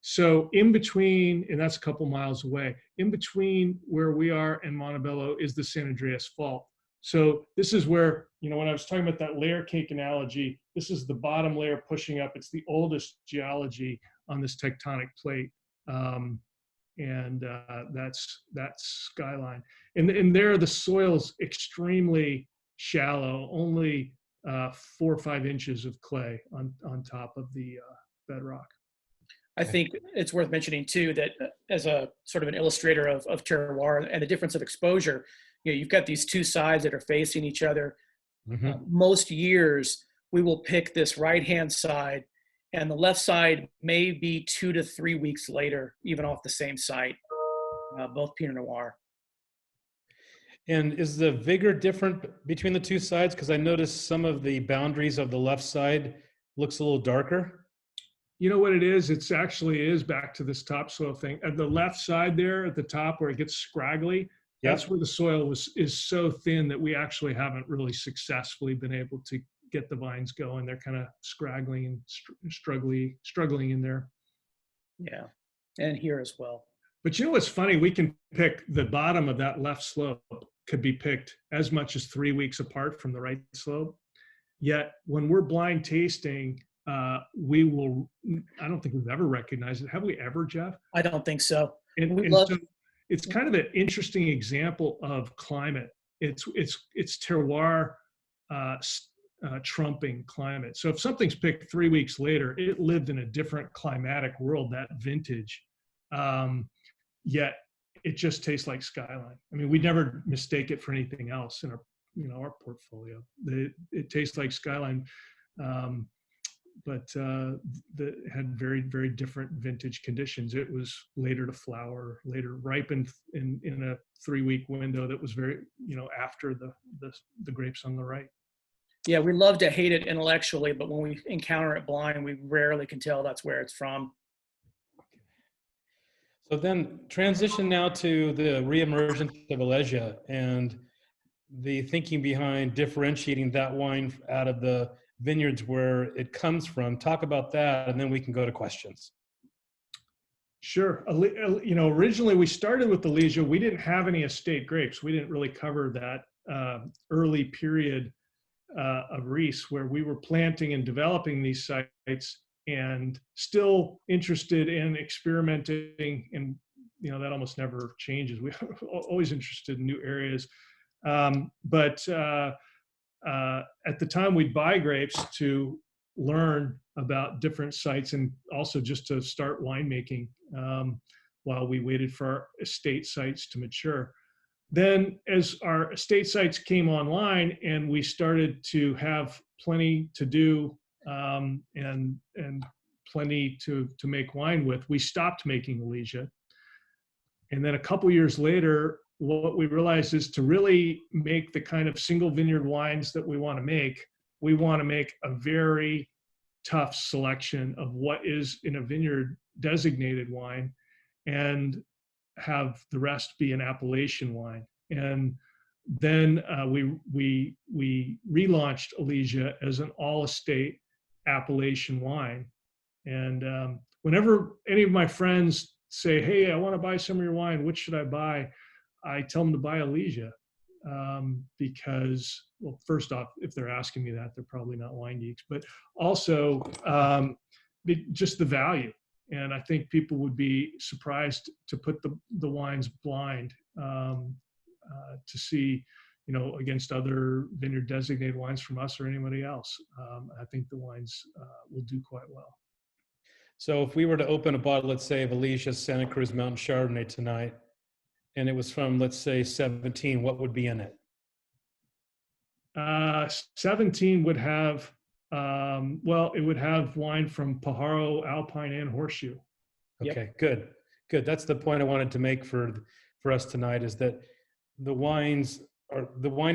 So in between, and that's a couple miles away, in between where we are and Montebello is the San Andreas Fault. So this is where, when I was talking about that layer cake analogy, this is the bottom layer pushing up. It's the oldest geology on this tectonic plate. and that's Skyline. And there the soil's extremely shallow, only 4 or 5 inches of clay on top of the bedrock. I think it's worth mentioning too that as a sort of an illustrator of terroir and the difference of exposure, you've got these two sides that are facing each other. Most years we will pick this right-hand side, and the left side may be 2 to 3 weeks later, even off the same site, both Pinot Noir. And is the vigor different between the two sides? Because I noticed some of the boundaries of the left side looks a little darker. You know what it is? It's actually is back to this topsoil thing. At the left side there at the top where it gets scraggly, that's where the soil is so thin that we actually haven't really successfully been able to get the vines going. They're kind of scraggling and struggling in there. Yeah, and here as well. But you know what's funny? We can pick the bottom of that left slope could be picked as much as 3 weeks apart from the right slope. Yet when we're blind tasting, we will, I don't think we've ever recognized it. Have we ever, Jeff? I don't think so. And so it's kind of an interesting example of climate. It's terroir trumping climate. So if something's picked 3 weeks later, it lived in a different climatic world, that vintage. Yet it just tastes like Skyline. I mean, we never mistake it for anything else in our portfolio. It tastes like Skyline. But that had very, very different vintage conditions. It was later to flower, later ripened in a 3 week window that was very, after the grapes on the right. Yeah, we love to hate it intellectually, but when we encounter it blind, we rarely can tell that's where it's from. So then transition now to the reemergence of Alesia and the thinking behind differentiating that wine out of the vineyards where it comes from. Talk about that, and then we can go to questions. Sure. Originally we started with Alesia. We didn't have any estate grapes. We didn't really cover that early period of Rhys where we were planting and developing these sites and still interested in experimenting. And, that almost never changes. We're always interested in new areas. But at the time we'd buy grapes to learn about different sites and also just to start winemaking while we waited for our estate sites to mature. Then as our estate sites came online and we started to have plenty to do and plenty to make wine with, we stopped making Alesia. And then a couple years later, what we realized is to really make the kind of single vineyard wines that we want to make a very tough selection of what is in a vineyard designated wine and have the rest be an appellation wine. And then we relaunched Alesia as an all estate appellation wine. And whenever any of my friends say, hey, I want to buy some of your wine, which should I buy? I tell them to buy Alesia because, well, first off, if they're asking me that, they're probably not wine geeks, but also just the value. And I think people would be surprised to put the wines blind to see, against other vineyard designated wines from us or anybody else. I think the wines will do quite well. So if we were to open a bottle, let's say, of Alesia's Santa Cruz Mountain Chardonnay tonight, and it was from, let's say, 17, what would be in it? 17 would have, it would have wine from Pajaro, Alpine, and Horseshoe. Okay, yep. Good. That's the point I wanted to make for us tonight, is that the wine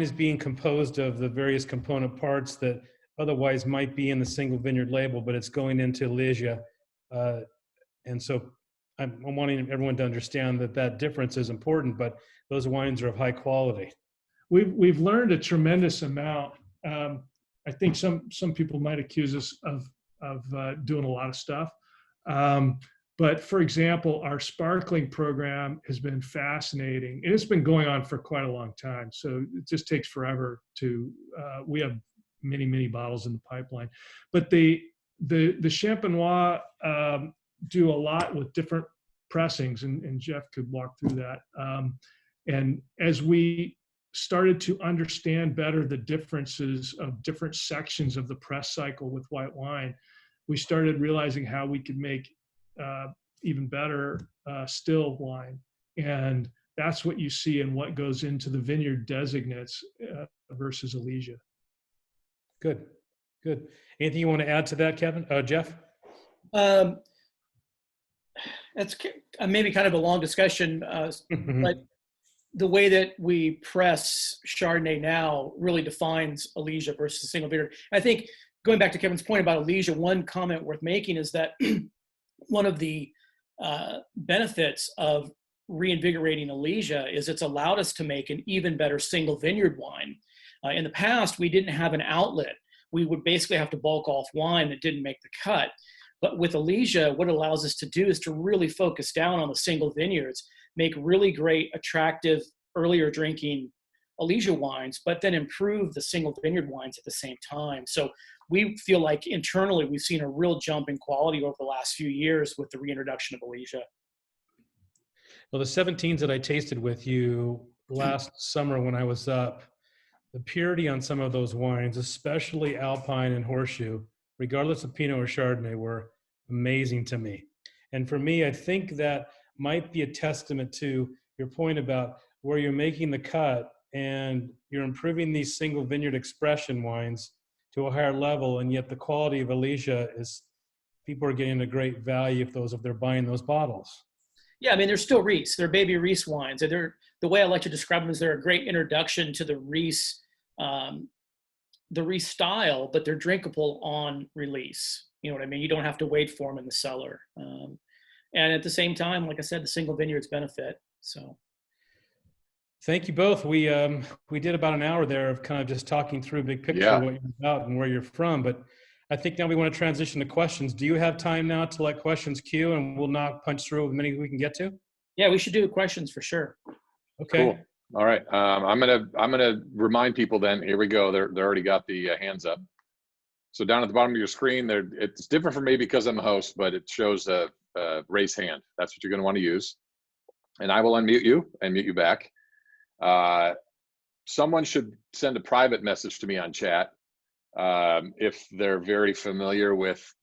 is being composed of the various component parts that otherwise might be in the single vineyard label, but it's going into Alesia. And so I'm wanting everyone to understand that difference is important, but those wines are of high quality. We've learned a tremendous amount. I think some people might accuse us of doing a lot of stuff. But for example, our sparkling program has been fascinating, and it's been going on for quite a long time. So it just takes forever we have many, many bottles in the pipeline. But the Champenois do a lot with different pressings, and Jeff could walk through that. And as we started to understand better the differences of different sections of the press cycle with white wine, we started realizing how we could make even better still wine. And that's what you see in what goes into the vineyard designates versus Elysia. Good, good. Anything you want to add to that, Kevin? Jeff? That's maybe kind of a long discussion, but the way that we press Chardonnay now really defines Elysia versus single vineyard. I think going back to Kevin's point about Elysia, one comment worth making is that one of the benefits of reinvigorating Elysia is it's allowed us to make an even better single vineyard wine. In the past, we didn't have an outlet. We would basically have to bulk off wine that didn't make the cut. But with Elysia, what it allows us to do is to really focus down on the single vineyards, make really great, attractive, earlier drinking Elysia wines, but then improve the single vineyard wines at the same time. So we feel like internally we've seen a real jump in quality over the last few years with the reintroduction of Elysia. Well, the 17s that I tasted with you last summer when I was up, the purity on some of those wines, especially Alpine and Horseshoe, regardless of Pinot or Chardonnay, were amazing to me. And for me, I think that might be a testament to your point about where you're making the cut and you're improving these single vineyard expression wines to a higher level, and yet the quality of Elysia is, people are getting a great value if they're buying those bottles. Yeah, I mean, they're still Rhys. They're baby Rhys wines. And the way I like to describe them is they're a great introduction to the Rhys style, but they're drinkable on release. You know what I mean? You don't have to wait for them in the cellar. And at the same time, like I said, the single vineyards benefit. So. Thank you both. We did about an hour there of kind of just talking through big picture of what you're about and where you're from. But I think now we want to transition to questions. Do you have time now to let questions queue, and we'll not punch through as many as we can get to? Yeah, we should do questions for sure. Okay. Cool. All right. I'm gonna remind people then. Here we go. They already got the hands up. So down at the bottom of your screen, it's different for me because I'm a host, but it shows a raise hand. That's what you're going to want to use, and I will unmute you and mute you back. Someone should send a private message to me on chat if they're very familiar with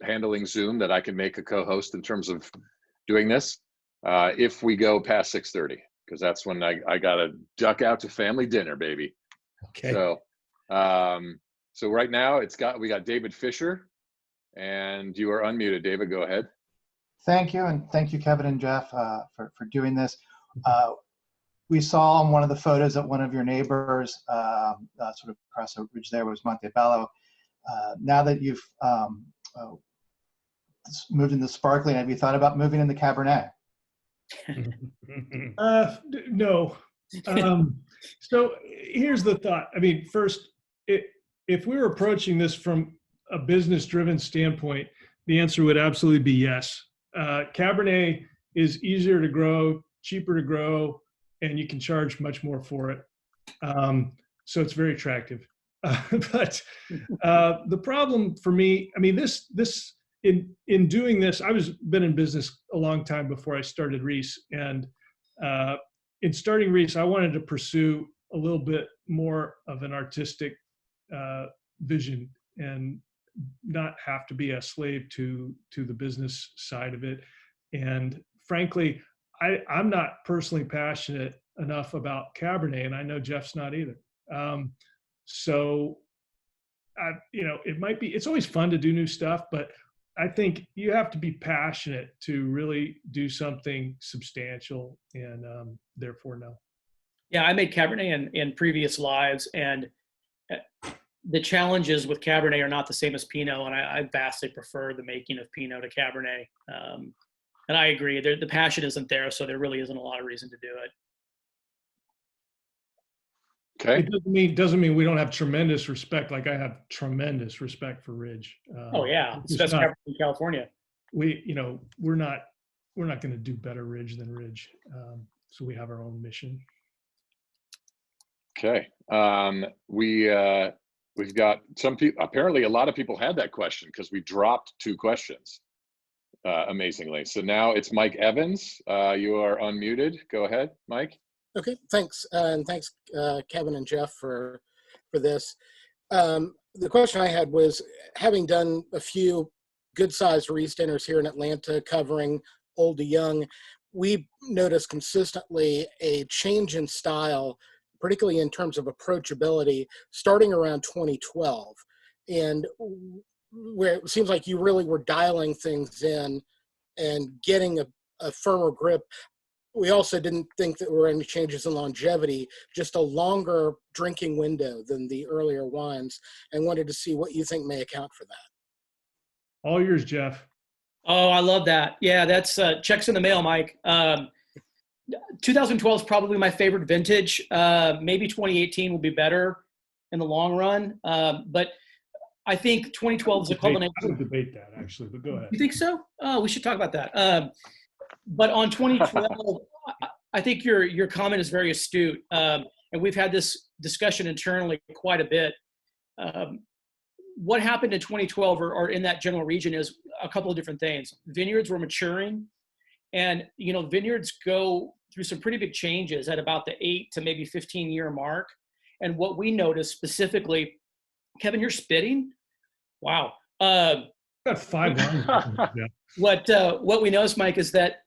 handling Zoom, that I can make a co-host in terms of doing this if we go past 6:30, because that's when I gotta duck out to family dinner, baby. Okay. So right now we got David Fisher, and you are unmuted. David, go ahead. Thank you, and thank you, Kevin and Jeff, for doing this. We saw in one of the photos that one of your neighbors, sort of across the ridge there, was Montebello. Now that you've moved into sparkling, have you thought about moving into Cabernet? No. So here's the thought. I mean, first, if we were approaching this from a business-driven standpoint, the answer would absolutely be yes. Cabernet is easier to grow, cheaper to grow, and you can charge much more for it. So it's very attractive. But the problem for me, I mean, in doing this, been in business a long time before I started Rhys. And in starting Rhys, I wanted to pursue a little bit more of an artistic vision and not have to be a slave to the business side of it. And frankly, I'm not personally passionate enough about Cabernet, and I know Jeff's not either. So, it's always fun to do new stuff, but I think you have to be passionate to really do something substantial, and therefore no. Yeah, I made Cabernet in previous lives, and the challenges with Cabernet are not the same as Pinot, and I vastly prefer the making of Pinot to Cabernet. And I agree, the passion isn't there, so there really isn't a lot of reason to do it. Okay. It doesn't mean we don't have tremendous respect. Like, I have tremendous respect for Ridge. Oh yeah, it's best Cabernet in California. We're not going to do better Ridge than Ridge. So we have our own mission. Okay. We've got some people. Apparently, a lot of people had that question because we dropped 2 questions. amazingly. So now it's Mike Evans. You are unmuted. Go ahead, Mike. Okay, thanks. And thanks, Kevin and Jeff, for this. The question I had was, having done a few good-sized Rhys dinners here in Atlanta covering old to young, we noticed consistently a change in style, particularly in terms of approachability, starting around 2012. And where it seems like you really were dialing things in and getting a firmer grip. We also didn't think that there were any changes in longevity, just a longer drinking window than the earlier wines, and wanted to see what you think may account for that. All yours, Jeff. Oh, I love that. Yeah, that's checks in the mail, Mike. 2012 is probably my favorite vintage. Maybe 2018 will be better in the long run. But I think 2012 is a culmination. I would debate that, actually, but go ahead. You think so? Oh, we should talk about that. But on 2012, I think your comment is very astute. And we've had this discussion internally quite a bit. What happened in 2012 or in that general region is a couple of different things. Vineyards were maturing, and vineyards go through some pretty big changes at about the 8 to maybe 15-year mark. And what we noticed specifically, Kevin, you're spitting? Wow. Got 5 wines. Yeah. What we noticed, Mike, is that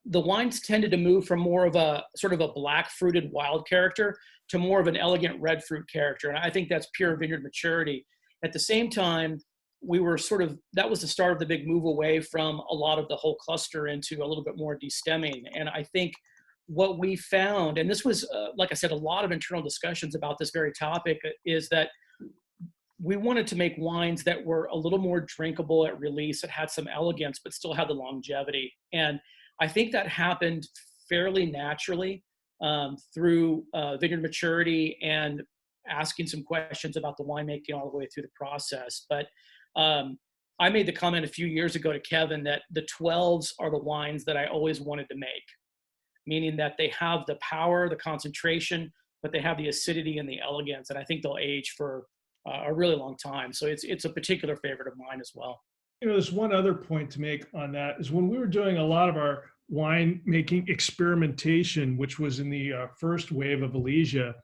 the wines tended to move from more of a sort of a black fruited wild character to more of an elegant red fruit character. And I think that's pure vineyard maturity. At the same time, we were that was the start of the big move away from a lot of the whole cluster into a little bit more destemming. And I think what we found, and this was, like I said, a lot of internal discussions about this very topic, is that we wanted to make wines that were a little more drinkable at release, that had some elegance, but still had the longevity. And I think that happened fairly naturally through vineyard maturity and asking some questions about the winemaking all the way through the process. But I made the comment a few years ago to Kevin that the 12s are the wines that I always wanted to make, meaning that they have the power, the concentration, but they have the acidity and the elegance. And I think they'll age for a really long time. So it's a particular favorite of mine as well. There's one other point to make on that is when we were doing a lot of our wine making experimentation, which was in the first wave of Elysia,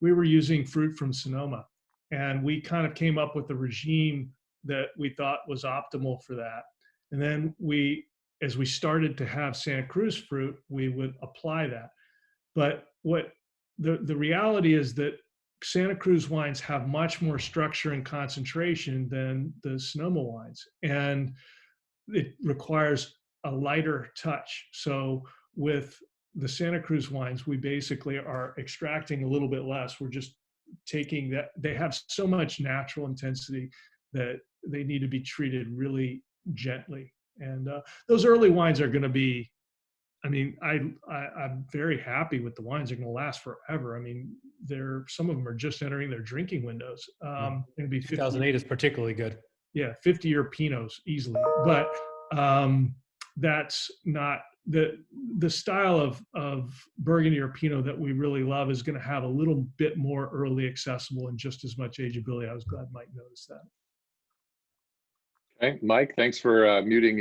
we were using fruit from Sonoma, and we kind of came up with a regime that we thought was optimal for that. And then as we started to have Santa Cruz fruit, we would apply that. But what the reality is that Santa Cruz wines have much more structure and concentration than the Sonoma wines, and it requires a lighter touch. So with the Santa Cruz wines, we basically are extracting a little bit less. We're just taking that. They have so much natural intensity that they need to be treated really gently. And those early wines are going to be, I'm very happy with the wines. They're going to last forever. I mean, some of them are just entering their drinking windows. It'll be 2008 is particularly good. Yeah, 50-year Pinots easily. But that's not the style of Burgundy or Pinot that we really love is going to have a little bit more early accessible and just as much ageability. I was glad Mike noticed that. Okay, Mike, thanks for muting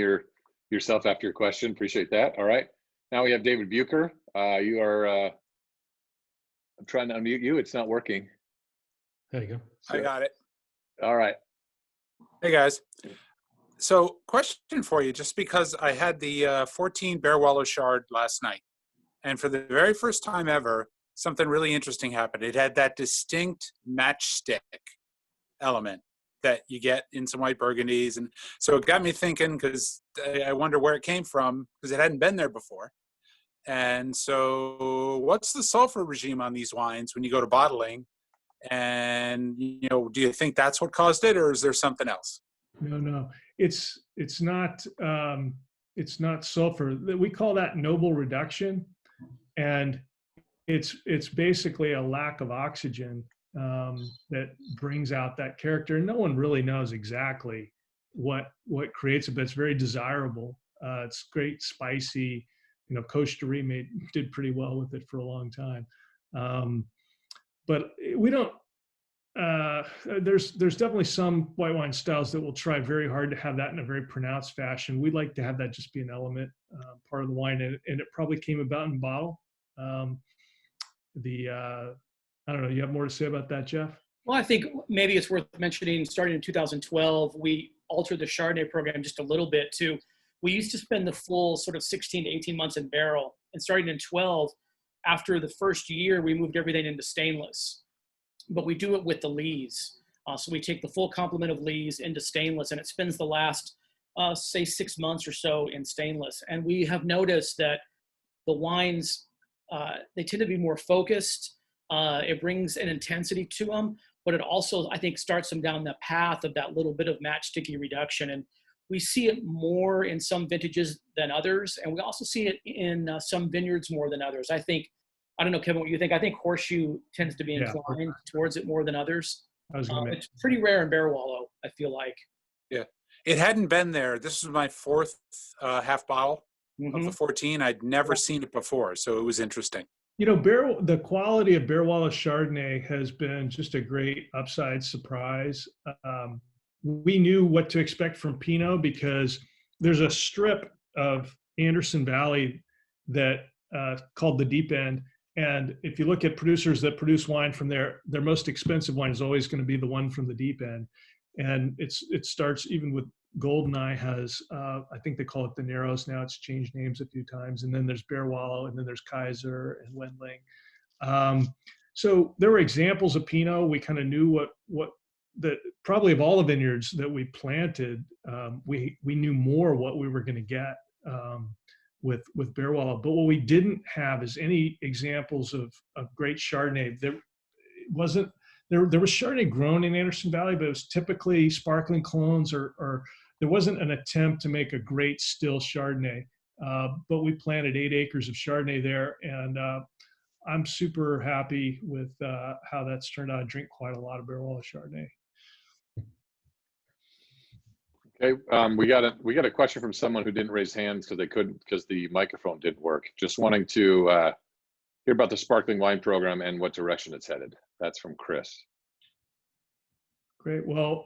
yourself after your question. Appreciate that. All right. Now we have David Bucher. You are, I'm trying to unmute you. It's not working. There you go. So, I got it. all right. Hey, guys. So question for you, just because I had the 14 Bear Weller Chard last night, and for the very first time ever, something really interesting happened. It had that distinct matchstick element that you get in some white Burgundies. And so it got me thinking, because I wonder where it came from, because it hadn't been there before. And so what's the sulfur regime on these wines when you go to bottling? And, do you think that's what caused it, or is there something else? No, it's not sulfur. We call that noble reduction, and it's basically a lack of oxygen that brings out that character. And no one really knows exactly what creates it, but it's very desirable. It's great, spicy. Coach DeRee did pretty well with it for a long time. But we don't. there's definitely some white wine styles that will try very hard to have that in a very pronounced fashion. We like to have that just be an element, part of the wine, and it probably came about in bottle. I don't know. You have more to say about that, Jeff? Well, I think maybe it's worth mentioning, starting in 2012, we altered the Chardonnay program just a little bit too. We used to spend the full sort of 16 to 18 months in barrel. And starting in 12, after the first year, we moved everything into stainless. But we do it with the lees. So we take the full complement of lees into stainless, and it spends the last, say, 6 months or so in stainless. And we have noticed that the wines, they tend to be more focused. It brings an intensity to them, but it also, I think, starts them down the path of that little bit of match-sticky reduction. And we see it more in some vintages than others, and we also see it in some vineyards more than others. I don't know, Kevin, what you think. I think Horseshoe tends to be inclined towards it more than others. It's pretty rare in Bear Wallow, I feel like. Yeah, it hadn't been there. This was my fourth half bottle of the 14. I'd never seen it before, so it was interesting. You know, the quality of Bear Wallow Chardonnay has been just a great upside surprise. We knew what to expect from Pinot because there's a strip of Anderson Valley that called the Deep End. And if you look at producers that produce wine from there, their most expensive wine is always going to be the one from the Deep End. And it starts even with Goldeneye has, I think they call it the Narrows now. It's changed names a few times. And then there's Bear Wallow, and then there's Kaiser and Wendling. So there were examples of Pinot. We kind of knew what probably of all the vineyards that we planted, we knew more what we were going to get with Bear Wallow. But what we didn't have is any examples of great Chardonnay. There was Chardonnay grown in Anderson Valley, but it was typically sparkling clones or there wasn't an attempt to make a great still Chardonnay. But we planted 8 acres of Chardonnay there, and I'm super happy with how that's turned out. I drink quite a lot of Bear Wallow Chardonnay. Okay, we got a question from someone who didn't raise hands because they couldn't because the microphone didn't work. Just wanting to hear about the sparkling wine program and what direction it's headed. That's from Chris. Great. Well,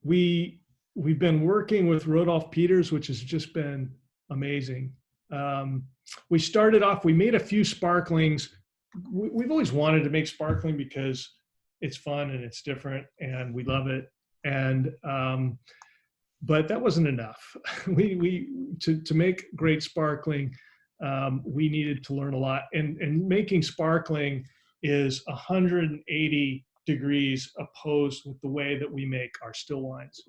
we've been working with Rodolphe Peters, which has just been amazing. We started off. We made a few sparklings. We've always wanted to make sparkling because it's fun and it's different, and we love it. And but that wasn't enough. To make great sparkling, we needed to learn a lot. And making sparkling is 180 degrees opposed with the way that we make our still wines.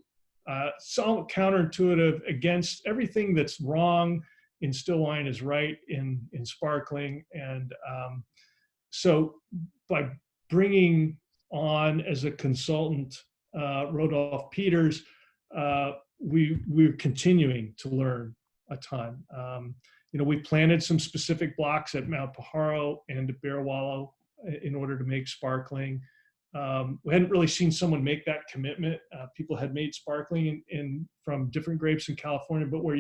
So counterintuitive against everything that's wrong in still wine is right in sparkling. And so by bringing on as a consultant Rodolphe Peters, we're continuing to learn a ton. We planted some specific blocks at Mount Pajaro and at Bear Wallow in order to make sparkling. We hadn't really seen someone make that commitment. People had made sparkling from different grapes in California, but where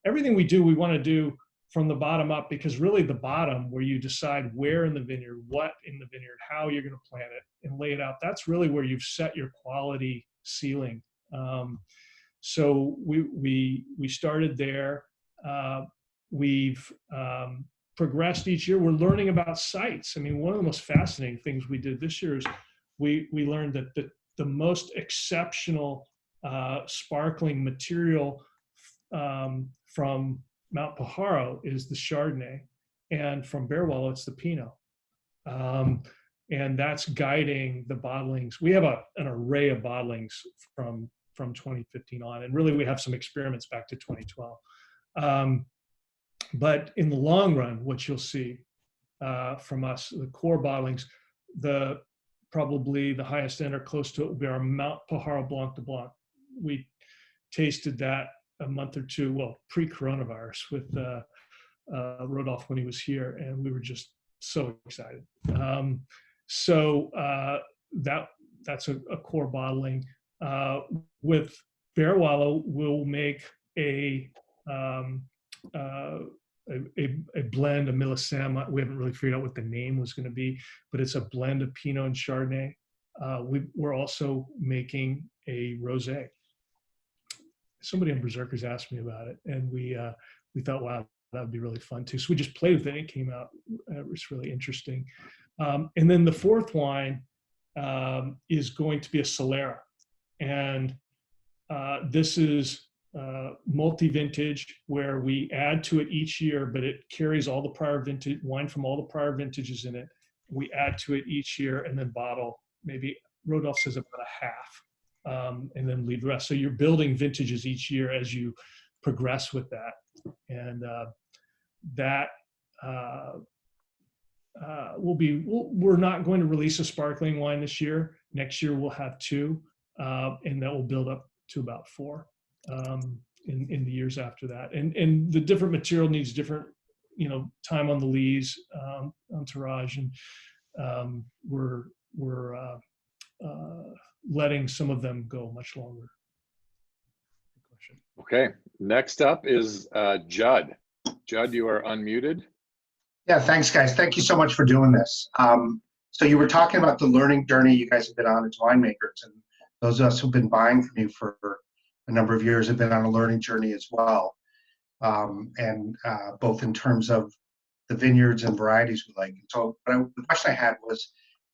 everything we do, we want to do from the bottom up, because really the bottom, where you decide where in the vineyard, what in the vineyard, how you're going to plant it and lay it out, that's really where you've set your quality ceiling. So we started there. We've progressed each year. We're learning about sites. I mean, one of the most fascinating things we did this year is we learned that the most exceptional sparkling material from Mount Pajaro is the Chardonnay, and from Bear Wallow it's the Pinot. And that's guiding the bottlings. We have an array of bottlings from 2015 on, and really we have some experiments back to 2012. But in the long run, what you'll see from us, the core bottlings, probably the highest end or close to it will be our Mount Pajaro Blanc de Blanc. We tasted that a month or two, well, pre-coronavirus with Rodolphe when he was here, and we were just so excited. So that's a core bottling. With Bear Wallow, we'll make a blend, a millésime. We haven't really figured out what the name was going to be, but it's a blend of Pinot and Chardonnay. we're also making a rosé. Somebody on Berserkers asked me about it, and we thought, wow, that would be really fun too. So we just played with it. It came out. It was really interesting. And then the fourth wine is going to be a Solera, and this is multi-vintage, where we add to it each year, but it carries all the prior vintage wine from all the prior vintages in it. We add to it each year and then bottle. Maybe Rodolph says about a half, and then leave the rest. So you're building vintages each year as you progress with that. And we're not going to release a sparkling wine this year. Next year we'll have 2, and that will build up to about 4 in the years after that. And the different material needs different, time on the lees, entourage, and we're letting some of them go much longer. Okay, next up is Judd. Judd, you are unmuted. Yeah, thanks, guys. Thank you so much for doing this. So you were talking about the learning journey you guys have been on as winemakers, and those of us who've been buying from you for a number of years have been on a learning journey as well. Both in terms of the vineyards and varieties we like. So the question I had was,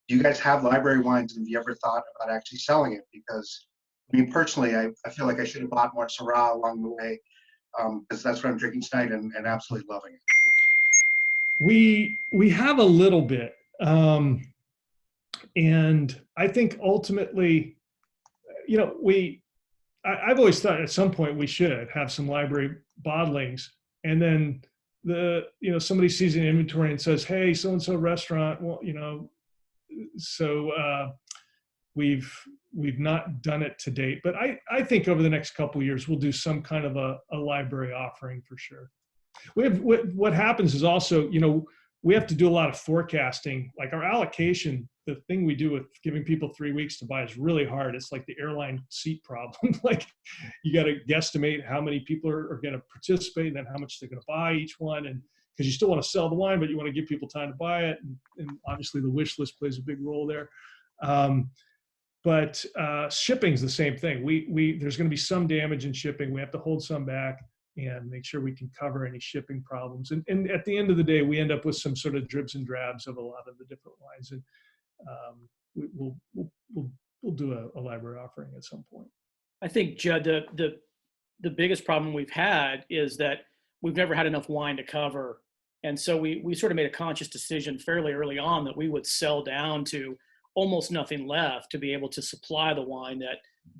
do you guys have library wines, and have you ever thought about actually selling it? Because I mean, personally, I feel like I should have bought more Syrah along the way, because that's what I'm drinking tonight, and absolutely loving it. We have a little bit, and I think ultimately, I've always thought at some point we should have some library bottlings, and then somebody sees an inventory and says, hey, so and so restaurant, well, so we've not done it to date, but I think over the next couple of years we'll do some kind of a library offering for sure. What happens is also, we have to do a lot of forecasting. Like our allocation, the thing we do with giving people 3 weeks to buy is really hard. It's like the airline seat problem. Like you got to guesstimate how many people are going to participate, and then how much they're going to buy each one. And because you still want to sell the wine, but you want to give people time to buy it. And obviously the wish list plays a big role there. But shipping's the same thing. There's going to be some damage in shipping. We have to hold some back and make sure we can cover any shipping problems. And at the end of the day, we end up with some sort of dribs and drabs of a lot of the different wines. And we'll do a library offering at some point. I think, Judd, the biggest problem we've had is that we've never had enough wine to cover. And so we sort of made a conscious decision fairly early on that we would sell down to almost nothing left to be able to supply the wine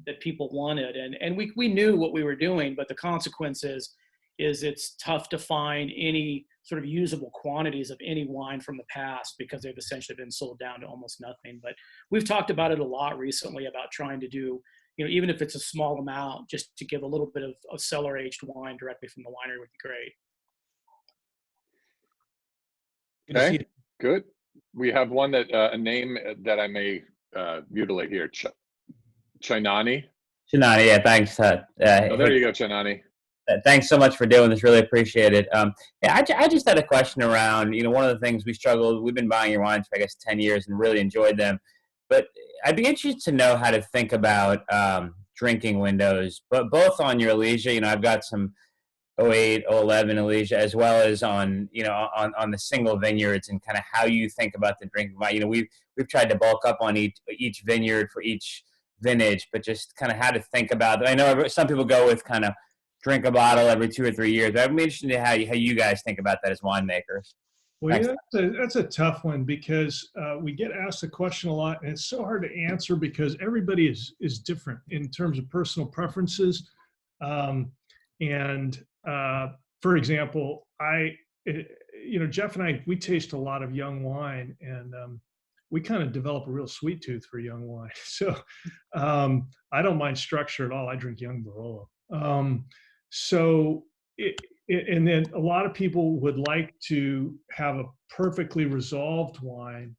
that people wanted. And we knew what we were doing, but the consequence is it's tough to find any sort of usable quantities of any wine from the past, because they've essentially been sold down to almost nothing. But we've talked about it a lot recently about trying to do, even if it's a small amount, just to give a little bit of cellar aged wine directly from the winery would be great. Okay, good. We have one that a name that I may mutilate here. Chainani. Chainani, yeah, thanks. There you go, Chainani. Thanks so much for doing this. Really appreciate it. I just had a question around, one of the things we've been buying your wines for, I guess, 10 years and really enjoyed them. But I'd be interested to know how to think about drinking windows, but both on your Elysia. I've got some 08, 11 Elysia, as well as on the single vineyards, and kind of how you think about the drinking wine. We've tried to bulk up on each vineyard for each vintage, but just kind of how to think about it. I know some people go with kind of drink a bottle every 2 or 3 years, but I'm interested in how you guys think about that as winemakers. Well, yeah, that's a tough one, because we get asked the question a lot, and it's so hard to answer because everybody is different in terms of personal preferences. For example, Jeff and I, we taste a lot of young wine, and we kind of develop a real sweet tooth for young wine. So I don't mind structure at all. I drink young Barolo. And then a lot of people would like to have a perfectly resolved wine.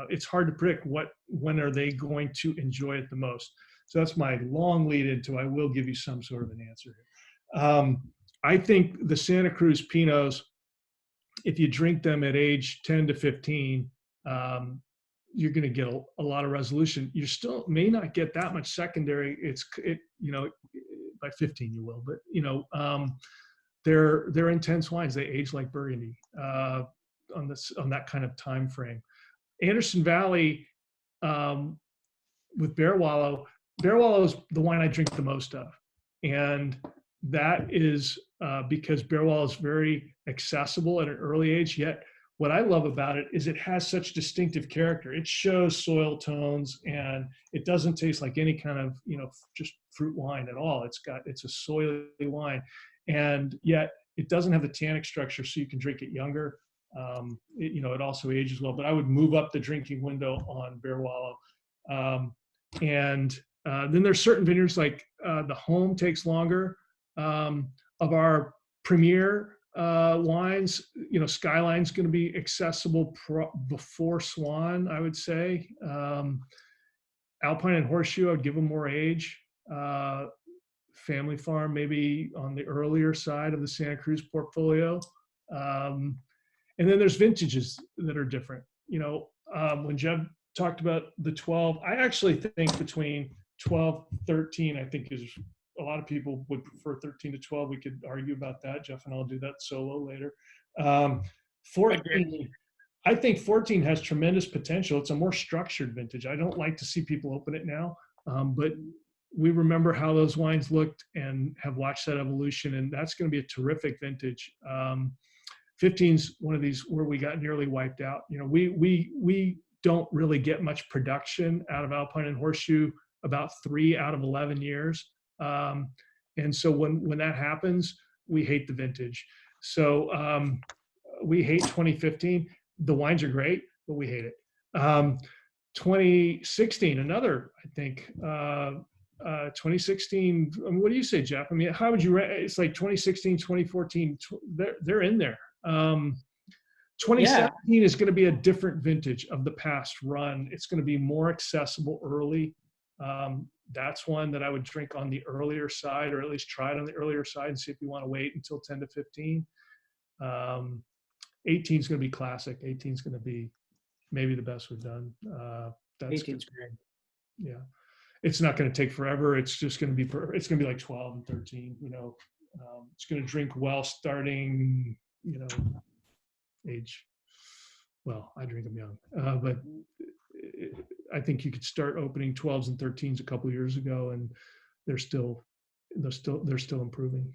It's hard to predict when are they going to enjoy it the most. So that's my long lead into, I will give you some sort of an answer here. I think the Santa Cruz Pinots, if you drink them at age 10 to 15, you're going to get a lot of resolution. You still may not get that much secondary. By 15 you will, but they're intense wines. They age like Burgundy on that kind of time frame. Anderson Valley with Bear Wallow is the wine I drink the most of, and that is because Bear Wallow is very accessible at an early age. Yet what I love about it is it has such distinctive character. It shows soil tones, and it doesn't taste like any kind of just fruit wine at all. It's a soily wine, and yet it doesn't have the tannic structure, so you can drink it younger. It also ages well, but I would move up the drinking window on Bear Wallow. And then there's certain vineyards like the Home takes longer. Of our premier wines, Skyline's going to be accessible before Swan, I would say. Alpine and Horseshoe, I would give them more age. Family Farm, maybe on the earlier side of the Santa Cruz portfolio. And then there's vintages that are different. When Jeb talked about the 12, I actually think between 12, 13, I think is a lot of people would prefer 13 to 12. We could argue about that. Jeff and I'll do that solo later. 14, I think 14 has tremendous potential. It's a more structured vintage. I don't like to see people open it now, but we remember how those wines looked and have watched that evolution, and that's going to be a terrific vintage. 15's one of these where we got nearly wiped out. We don't really get much production out of Alpine and Horseshoe about 3 out of 11 years. And so when that happens, we hate the vintage. So we hate 2015. The wines are great, but we hate it. 2016, another, I think, 2016, what do you say, Jeff? I mean, how would you, it's like 2016, 2014, they're in there. 2017 is going to be a different vintage of the past run. It's going to be more accessible early. That's one that I would drink on the earlier side, or at least try it on the earlier side and see if you want to wait until 10 to 15. 18 is going to be classic. 18 is going to be maybe the best we've done. 18's great. Yeah. It's not going to take forever. It's just going to be, it's going to be like 12 and 13, it's going to drink well starting, age. Well, I drink them young, but I think you could start opening 12s and 13s a couple of years ago, and they're still improving.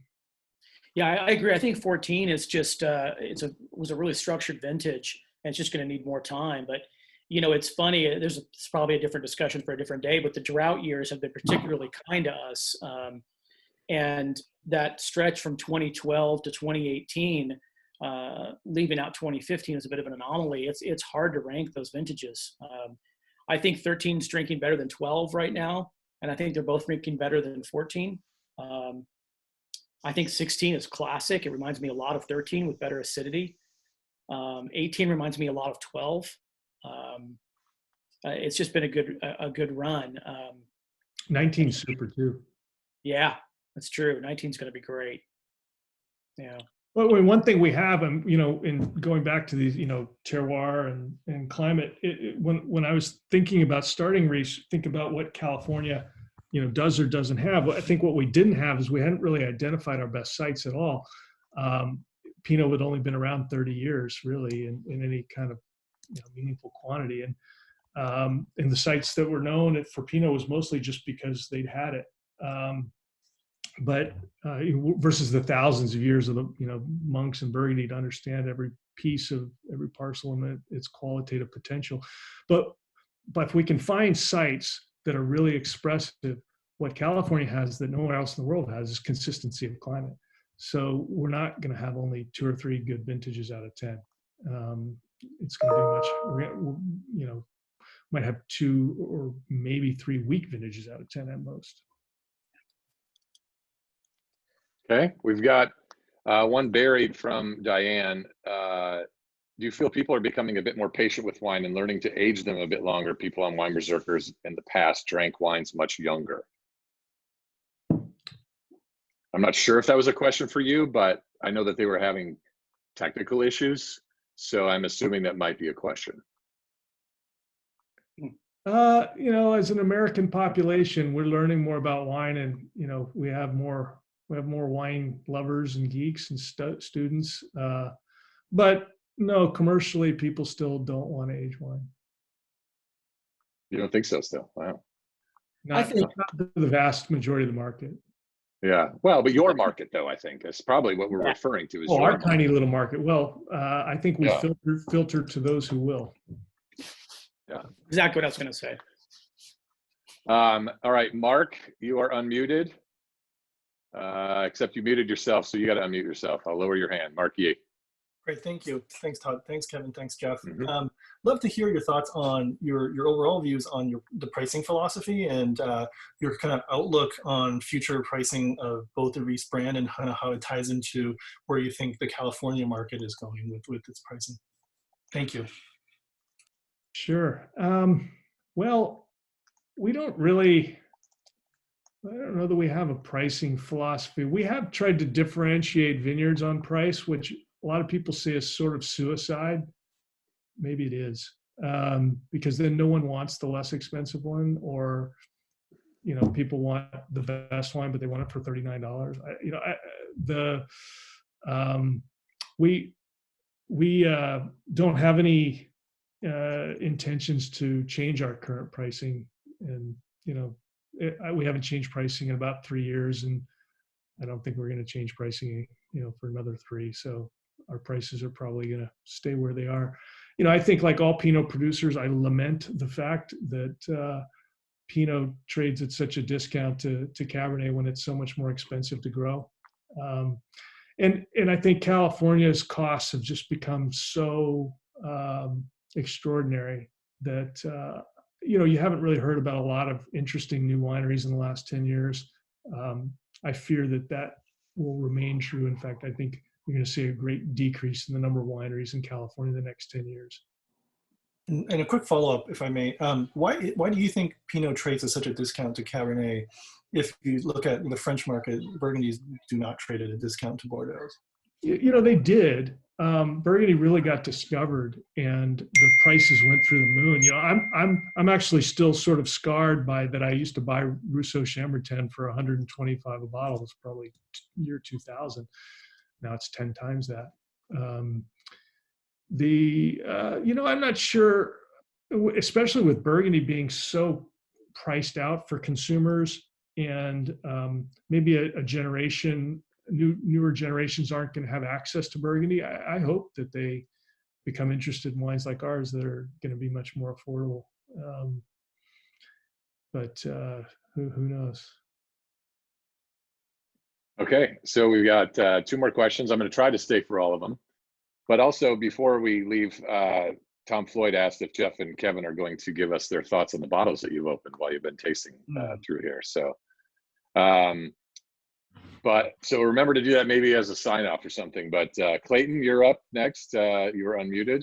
Yeah, I agree. I think 14 is just was a really structured vintage, and it's just going to need more time. But it's funny. It's probably a different discussion for a different day. But the drought years have been particularly kind to us, and that stretch from 2012 to 2018, leaving out 2015 is a bit of an anomaly. It's hard to rank those vintages. I think 13 is drinking better than 12 right now, and I think they're both drinking better than 14. I think 16 is classic. It reminds me a lot of 13 with better acidity. 18 reminds me a lot of 12. It's just been a good run. 19 is super too. Yeah, that's true. 19 is going to be great. Yeah. Well, one thing we have, in going back to these, terroir and climate, when I was thinking about starting Rhys, think about what California, does or doesn't have. I think what we didn't have is we hadn't really identified our best sites at all. Pinot had only been around 30 years, really, in any kind of meaningful quantity. And the sites that were known for Pinot was mostly just because they'd had it. But versus the thousands of years of the monks in Burgundy to understand every piece of every parcel and its qualitative potential. But if we can find sites that are really expressive, what California has that nowhere else in the world has is consistency of climate. So we're not going to have only 2 or 3 good vintages out of 10. It's going to be much. Might have 2 or maybe 3 weak vintages out of 10 at most. Okay, we've got one buried from Diane. Do you feel people are becoming a bit more patient with wine and learning to age them a bit longer? People on Wine Berserkers in the past drank wines much younger. I'm not sure if that was a question for you, but I know that they were having technical issues. So I'm assuming that might be a question. As an American population, we're learning more about wine, and we have more wine lovers and geeks and students. But no, commercially, people still don't want to age wine. You don't think so still? Wow. Not the vast majority of the market. Yeah. Well, but your market, though, I think is probably what we're referring to. Is your our market. tiny little market. Well, I think we filter to those who will. Yeah. Exactly what I was going to say. All right, Mark, you are unmuted. Except you muted yourself, so you got to unmute yourself. I'll lower your hand. Mark Yee. Great, thank you. Thanks, Todd. Thanks, Kevin. Thanks, Jeff. Mm-hmm. Love to hear your thoughts on your overall views on the pricing philosophy and your kind of outlook on future pricing of both the Rhys brand and kind of how it ties into where you think the California market is going with its pricing. Thank you. Sure. Well, we don't really. I don't know that we have a pricing philosophy. We have tried to differentiate vineyards on price, which a lot of people say is sort of suicide. Maybe it is, because then no one wants the less expensive one, or people want the best wine, but they want it for $39. We don't have any intentions to change our current pricing, and we haven't changed pricing in about 3 years, and I don't think we're going to change pricing for another 3. So our prices are probably going to stay where they are. I think, like all Pinot producers, I lament the fact that Pinot trades at such a discount to Cabernet when it's so much more expensive to grow. And I think California's costs have just become so extraordinary that you haven't really heard about a lot of interesting new wineries in the last 10 years. I fear that will remain true. In fact, I think you're going to see a great decrease in the number of wineries in California in the next 10 years. And a quick follow-up, if I may. Why do you think Pinot trades at such a discount to Cabernet? If you look at the French market, Burgundies do not trade at a discount to Bordeaux. They did. Burgundy really got discovered, and the prices went through the moon. I'm actually still sort of scarred by that. I used to buy Rousseau Chambertin for $125 a bottle. It's probably year 2000. Now it's 10 times that. I'm not sure, especially with Burgundy being so priced out for consumers, and maybe a generation. Newer generations aren't going to have access to Burgundy. I hope that they become interested in wines like ours that are going to be much more affordable. But who knows? Okay, so we've got 2 more questions. I'm going to try to stay for all of them. But also, before we leave, Tom Floyd asked if Jeff and Kevin are going to give us their thoughts on the bottles that you've opened while you've been tasting through here. So, so remember to do that maybe as a sign off or something. But Clayton, you're up next. You're unmuted.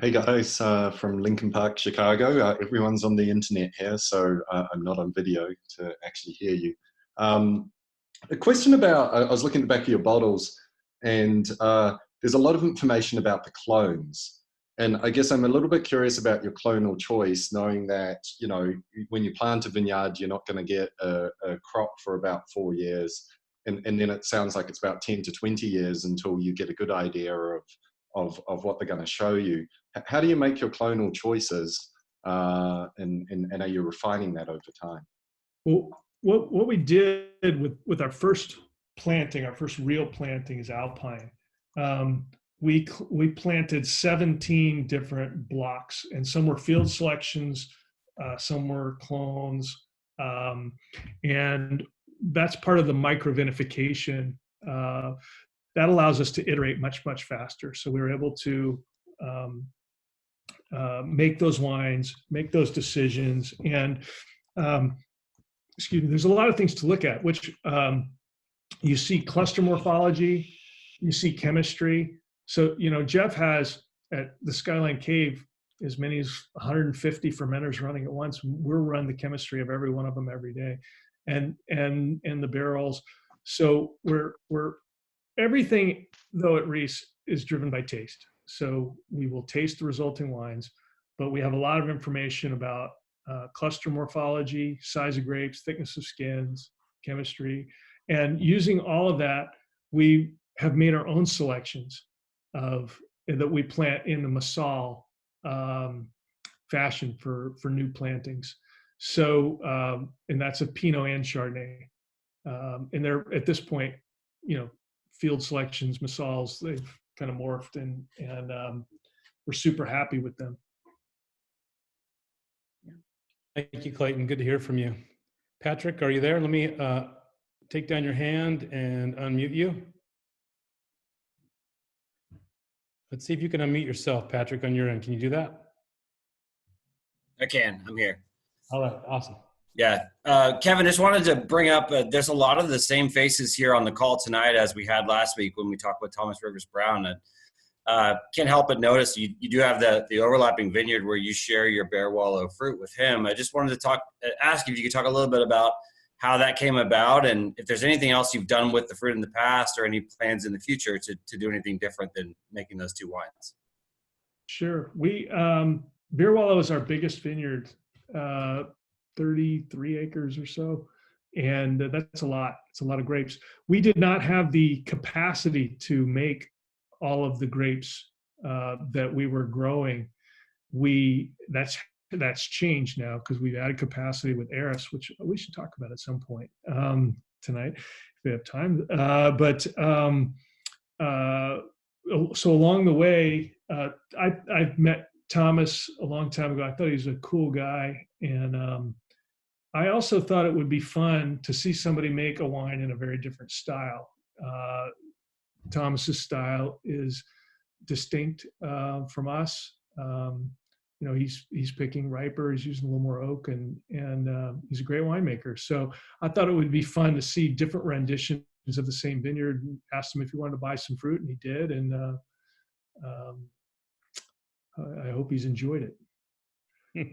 Hey guys, from Lincoln Park, Chicago. Everyone's on the internet here, so I'm not on video to actually hear you. A question about, I was looking at the back of your bottles, and there's a lot of information about the clones. And I guess I'm a little bit curious about your clonal choice, knowing that, when you plant a vineyard, you're not going to get a crop for about 4 years. And then it sounds like it's about 10 to 20 years until you get a good idea of what they're going to show you. How do you make your clonal choices? And are you refining that over time? Well, what we did with our first planting, our first real planting, is Alpine. We planted 17 different blocks, and some were field selections, some were clones, and that's part of the microvinification. That allows us to iterate much, much faster. So we were able to make those wines, make those decisions, and there's a lot of things to look at, which you see cluster morphology, you see chemistry. So, Jeff has at the Skyline Cave as many as 150 fermenters running at once. We're running the chemistry of every one of them every day, and the barrels. So we're everything, though, at Rhys is driven by taste. So we will taste the resulting wines, but we have a lot of information about cluster morphology, size of grapes, thickness of skins, chemistry. And using all of that, we have made our own selections that we plant in the Massal fashion for new plantings. So, and that's a Pinot and Chardonnay. And they're, at this point, field selections, Massals, they've kind of morphed, and we're super happy with them. Thank you, Clayton. Good to hear from you. Patrick, are you there? Let me take down your hand and unmute you. Let's see if you can unmute yourself, Patrick, on your end. Can you do that? I can. I'm here. All right. Awesome. Yeah. Kevin, just wanted to bring up, there's a lot of the same faces here on the call tonight as we had last week when we talked with Thomas Rivers Brown. And can't help but notice you do have the overlapping vineyard where you share your Bear Wallow fruit with him. I just wanted to ask if you could talk a little bit about how that came about, and if there's anything else you've done with the fruit in the past or any plans in the future to do anything different than making those two wines. Sure. We Bear Wallow is our biggest vineyard, 33 acres or so, and that's a lot. It's a lot of grapes. We did not have the capacity to make all of the grapes that we were growing. That's changed now because we've added capacity with Eris, which we should talk about at some point tonight if we have time. So along the way, I met Thomas a long time ago. I thought he was a cool guy, and I also thought it would be fun to see somebody make a wine in a very different style. Thomas's style is distinct from us. He's picking riper. He's using a little more oak, and he's a great winemaker. So I thought it would be fun to see different renditions of the same vineyard. And asked him if he wanted to buy some fruit, and he did. And I hope he's enjoyed it.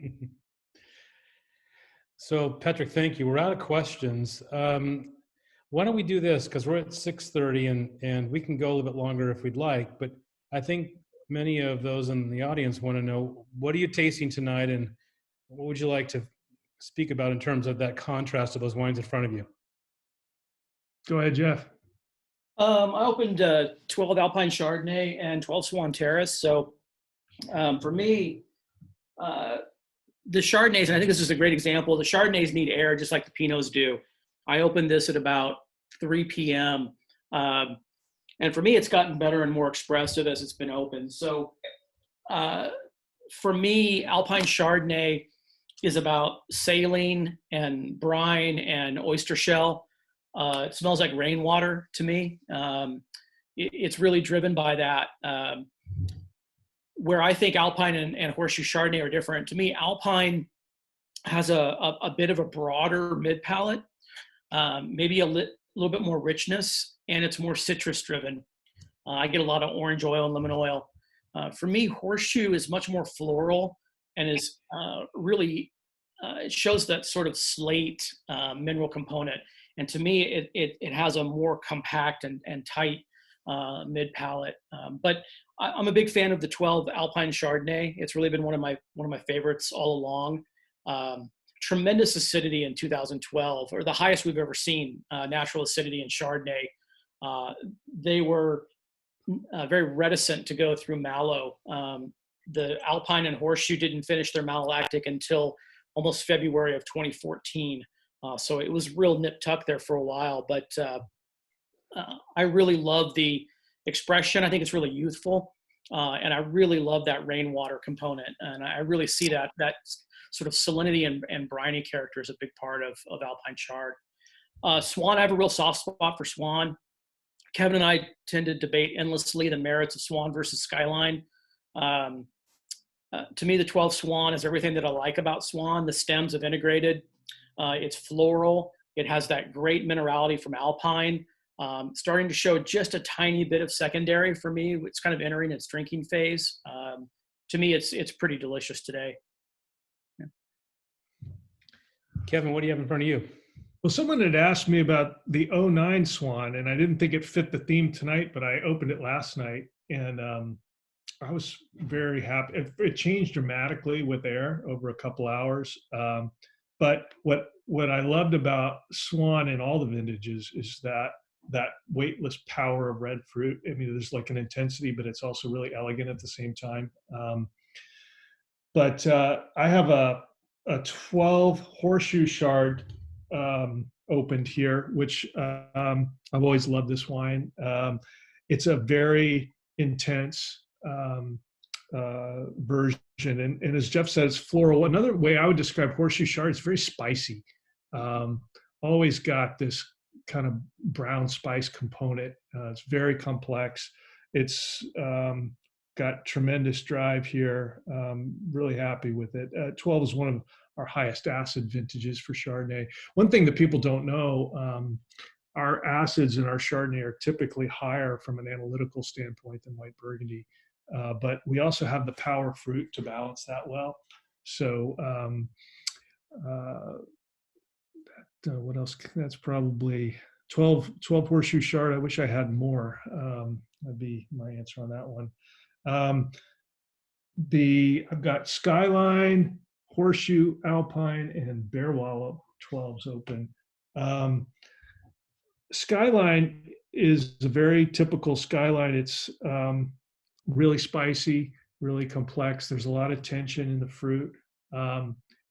So Patrick, thank you. We're out of questions. Why don't we do this? Because we're at 6:30, and we can go a little bit longer if we'd like. But I think many of those in the audience want to know, what are you tasting tonight, and what would you like to speak about in terms of that contrast of those wines in front of you? Go ahead, Jeff. I opened 12 Alpine Chardonnay and 12 Swan Terrace. So for me, the Chardonnays, and I think this is a great example, the Chardonnays need air just like the Pinots do. I opened this at about 3 p.m. And for me, it's gotten better and more expressive as it's been opened. So for me, Alpine Chardonnay is about saline and brine and oyster shell. It smells like rainwater to me. It's really driven by that. Where I think Alpine and Horseshoe Chardonnay are different, to me, Alpine has a bit of a broader mid palate, maybe a little bit more richness, and it's more citrus driven. I get a lot of orange oil and lemon oil. For me, Horseshoe is much more floral and is really, it shows that sort of slate mineral component. And to me, it has a more compact and tight mid palate. But I'm a big fan of the 12 Alpine Chardonnay. It's really been one of my favorites all along. Tremendous acidity in 2012, or the highest we've ever seen, natural acidity in Chardonnay. They were very reticent to go through mallow. The Alpine and Horseshoe didn't finish their malolactic until almost February of 2014. So it was real nip tuck there for a while, but I really love the expression. I think it's really youthful. And I really love that rainwater component. And I really see that sort of salinity and briny character is a big part of Alpine Chard. Swan, I have a real soft spot for Swan. Kevin and I tend to debate endlessly the merits of Swan versus Skyline. To me, the 12 Swan is everything that I like about Swan. The stems have integrated. It's floral. It has that great minerality from Alpine. Starting to show just a tiny bit of secondary for me. It's kind of entering its drinking phase. To me, it's pretty delicious today. Yeah. Kevin, what do you have in front of you? Well, someone had asked me about the '09 Swan, and I didn't think it fit the theme tonight, but I opened it last night, and I was very happy. It changed dramatically with air over a couple hours. But what I loved about Swan in all the vintages is that weightless power of red fruit. I mean, there's like an intensity, but it's also really elegant at the same time. But I have a 12 Horseshoe Chard opened here, which I've always loved this wine. It's a very intense version, and as Jeff says, floral. Another way I would describe Horseshoe Chard is very spicy. Always got this kind of brown spice component. It's very complex. It's got tremendous drive here. Really happy with it. 12 is one of our highest acid vintages for Chardonnay. One thing that people don't know, our acids in our Chardonnay are typically higher from an analytical standpoint than white Burgundy, but we also have the power fruit to balance that well. So what else? That's probably 12 Horseshoe Chard. I wish I had more. That'd be my answer on that one. I've got Skyline, Horseshoe, Alpine, and Bear Wallow 12s open. Skyline is a very typical Skyline. It's really spicy, really complex. There's a lot of tension in the fruit.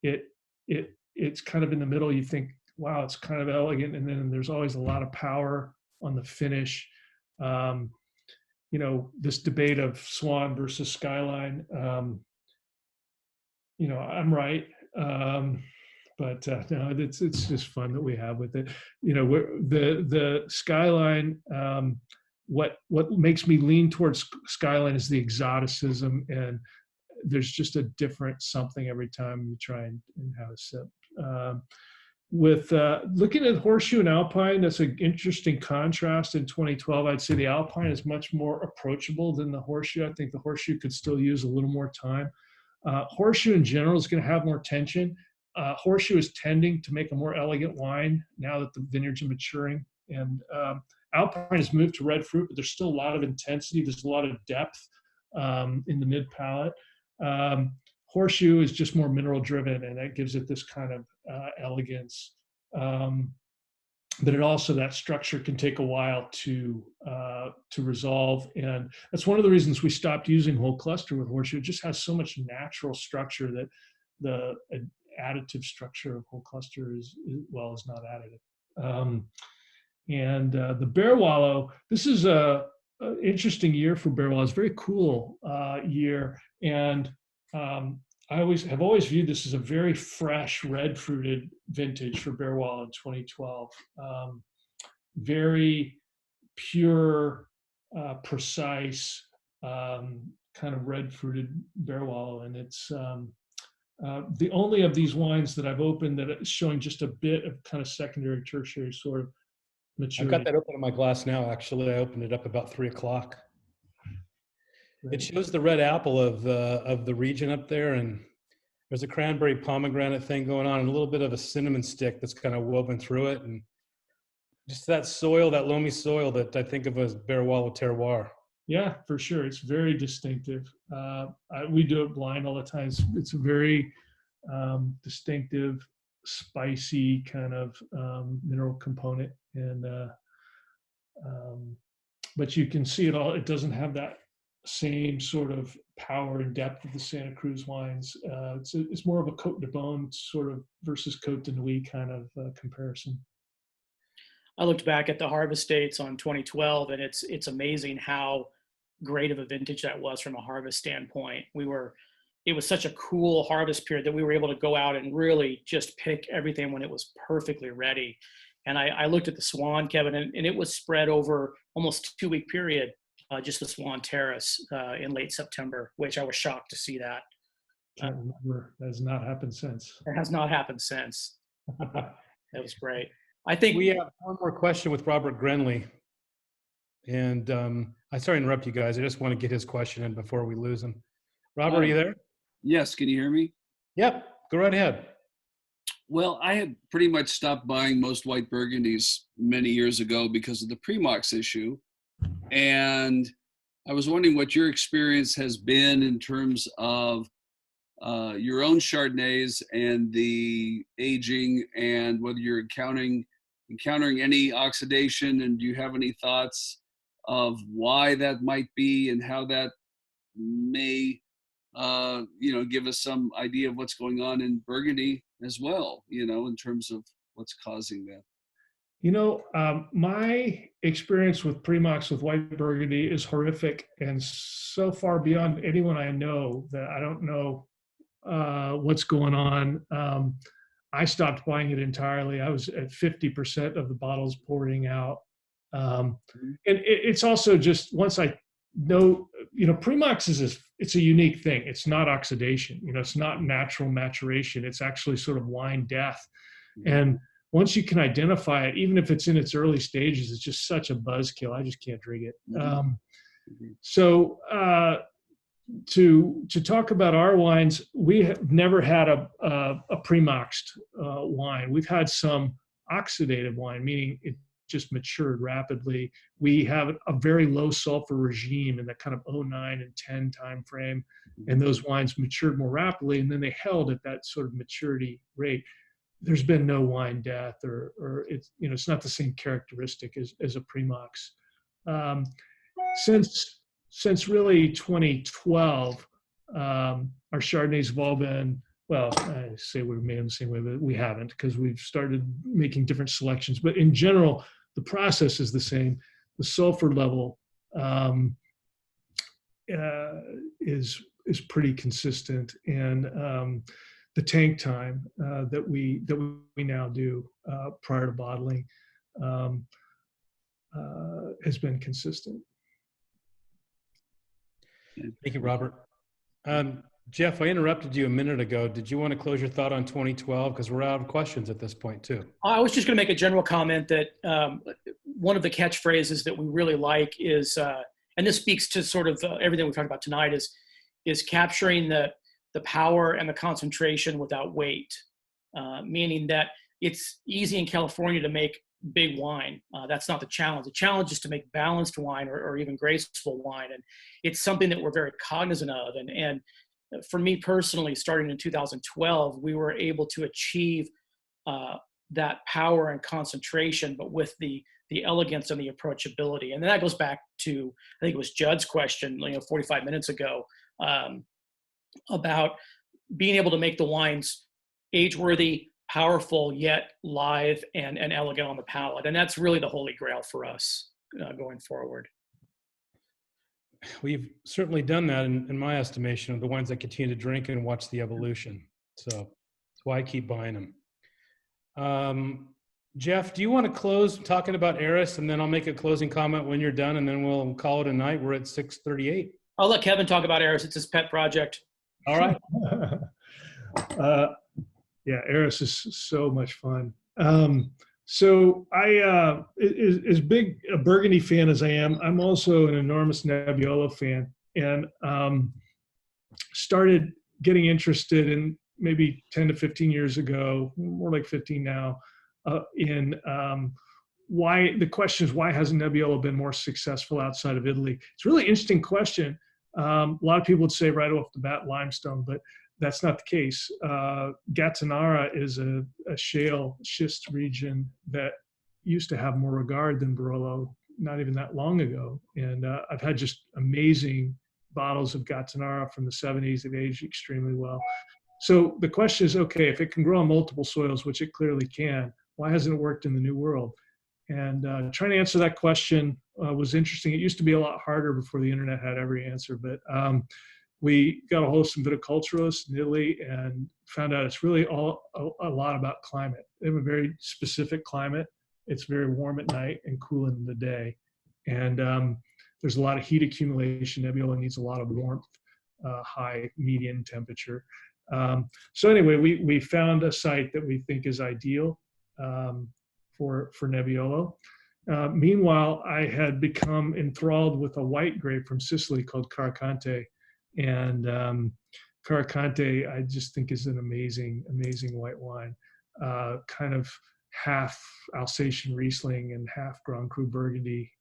It's kind of in the middle. You think, wow, it's kind of elegant, and then there's always a lot of power on the finish. You know, this debate of Swan versus Skyline, you know, I'm right. But no, it's just fun that we have with it. You know, the Skyline, what makes me lean towards Skyline is the exoticism, and there's just a different something every time you try and have a sip. With looking at Horseshoe and Alpine, that's an interesting contrast in 2012. I'd say the Alpine is much more approachable than the Horseshoe. I think the Horseshoe could still use a little more time. Horseshoe in general is going to have more tension. Horseshoe is tending to make a more elegant wine now that the vineyards are maturing. And Alpine has moved to red fruit, but there's still a lot of intensity. There's a lot of depth in the mid palate. Horseshoe is just more mineral driven, and that gives it this kind of elegance. But it also, that structure can take a while to resolve. And that's one of the reasons we stopped using whole cluster with Horseshoe. It just has so much natural structure that the additive structure of whole cluster is not additive. And the Bear Wallow, this is a interesting year for Bear Wallow. It's a very cool year. And I have always viewed this as a very fresh, red fruited vintage for Bear Wallow in 2012. Very pure, precise, kind of red fruited Bear Wallow. And it's the only of these wines that I've opened that is showing just a bit of kind of secondary, tertiary sort of maturity. I've got that open in my glass now, actually. I opened it up about 3 o'clock. It shows the red apple of the region up there, and there's a cranberry pomegranate thing going on, and a little bit of a cinnamon stick that's kind of woven through it, and just that soil, that loamy soil that I think of as Bear Wallow terroir. Yeah, for sure. It's very distinctive. We do it blind all the time. It's a very distinctive, spicy kind of mineral component, and but you can see it all. It doesn't have that same sort of power and depth of the Santa Cruz wines. It's more of a Côte de Beaune sort of versus Côte de Nuit kind of comparison. I looked back at the harvest dates on 2012, and it's amazing how great of a vintage that was from a harvest standpoint. It was such a cool harvest period that we were able to go out and really just pick everything when it was perfectly ready. And I looked at the Swan, Kevin, and it was spread over almost a 2-week period. Just the Swan Terrace in late September, which I was shocked to see that. Can't remember. That has not happened since. It has not happened since. That was great. I think we have one more question with Robert Grenley. And I sorry to interrupt you guys. I just want to get his question in before we lose him. Robert, are you there? Yes. Can you hear me? Yep. Go right ahead. Well, I had pretty much stopped buying most white Burgundies many years ago because of the Primox issue. And I was wondering what your experience has been in terms of your own Chardonnays and the aging, and whether you're encountering any oxidation, and do you have any thoughts of why that might be and how that may give us some idea of what's going on in Burgundy as well, in terms of what's causing that. My experience with Primox with white Burgundy is horrific, and so far beyond anyone I know that I don't know what's going on. I stopped buying it entirely. I was at 50% of the bottles pouring out. And it's also just, once I know, Primox it's a unique thing. It's not oxidation. It's not natural maturation. It's actually sort of wine death. And once you can identify it, even if it's in its early stages, it's just such a buzzkill. I just can't drink it. So to talk about our wines, we have never had a Primoxed wine. We've had some oxidative wine, meaning it just matured rapidly. We have a very low sulfur regime in that kind of 09 and 10 time frame, and those wines matured more rapidly, and then they held at that sort of maturity rate. There's been no wine death, or it's not the same characteristic as a Primox. Since really 2012, our Chardonnays have all been, well, I say we've made them the same way, but we haven't, because we've started making different selections. But in general, the process is the same. The sulfur level is pretty consistent, and the tank time that we now do prior to bottling has been consistent. Thank you, Robert. Jeff, I interrupted you a minute ago. Did you want to close your thought on 2012? Because we're out of questions at this point, too. I was just going to make a general comment that one of the catchphrases that we really like is, and this speaks to sort of everything we've talked about tonight, is capturing the power and the concentration without weight, meaning that it's easy in California to make big wine. That's not the challenge. The challenge is to make balanced wine or even graceful wine. And it's something that we're very cognizant of. And for me personally, starting in 2012, we were able to achieve that power and concentration, but with the elegance and the approachability. And then that goes back to, I think it was Judd's question, 45 minutes ago, about being able to make the wines age-worthy, powerful, yet lithe and elegant on the palate. And that's really the holy grail for us going forward. We've certainly done that in my estimation of the wines that continue to drink and watch the evolution. So that's why I keep buying them. Jeff, do you want to close talking about Eris, and then I'll make a closing comment when you're done, and then we'll call it a night. We're at 6:38. I'll let Kevin talk about Eris. It's his pet project. All right. Yeah, Eris is so much fun. So I, as big a Burgundy fan as I am, I'm also an enormous Nebbiolo fan, and started getting interested in maybe 10 to 15 years ago, more like 15 now, in why, the question is, why hasn't Nebbiolo been more successful outside of Italy? It's a really interesting question. A lot of people would say right off the bat limestone, but that's not the case. Gattinara is a shale schist region that used to have more regard than Barolo not even that long ago. And I've had just amazing bottles of Gattinara from the 70s. They've aged extremely well. So the question is, okay, if it can grow on multiple soils, which it clearly can, why hasn't it worked in the New World? And trying to answer that question was interesting. It used to be a lot harder before the internet had every answer, but we got a hold of some viticulturists in Italy and found out it's really a lot about climate. They have a very specific climate. It's very warm at night and cool in the day. And there's a lot of heat accumulation. Nebbiolo needs a lot of warmth, high median temperature. So anyway, we found a site that we think is ideal for Nebbiolo. Meanwhile, I had become enthralled with a white grape from Sicily called Carconte. And Carconte, I just think, is an amazing, amazing white wine. kind of half Alsatian Riesling and half Grand Cru Burgundy.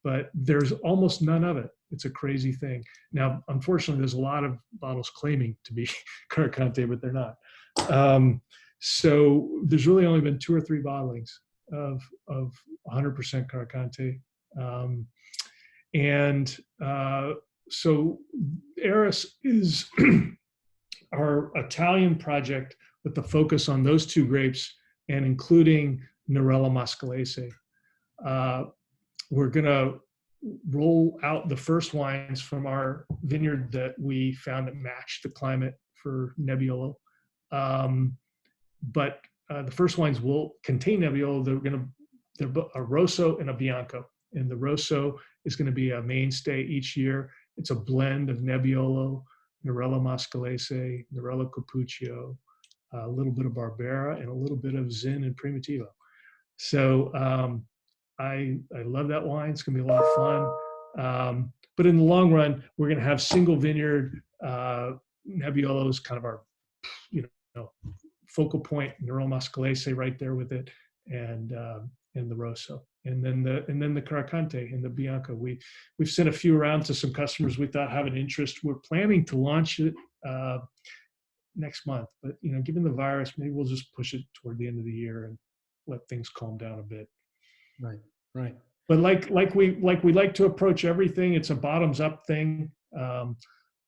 But there's almost none of it. It's a crazy thing. Now, unfortunately, there's a lot of bottles claiming to be Carconte, but they're not. So there's really only been 2 or 3 bottlings of 100% Carconte. So Eris is our Italian project with the focus on those 2 grapes and including Nerello Mascalese. We're going to roll out the first wines from our vineyard that we found that matched the climate for Nebbiolo. But the first wines will contain Nebbiolo. They're a Rosso and a Bianco. And the Rosso is going to be a mainstay each year. It's a blend of Nebbiolo, Nerello Mascalese, Nerello Cappuccio, a little bit of Barbera, and a little bit of Zin and Primitivo. So I love that wine. It's going to be a lot of fun. But in the long run, we're going to have single vineyard Nebbiolo is kind of our, focal point. Nerello Mascalese right there with it, and the Rosso, and then the Carconte and the Bianco. We've sent a few around to some customers we thought have an interest. We're planning to launch it next month, but given the virus, maybe we'll just push it toward the end of the year and let things calm down a bit. Right. But like we like to approach everything, it's a bottoms up thing.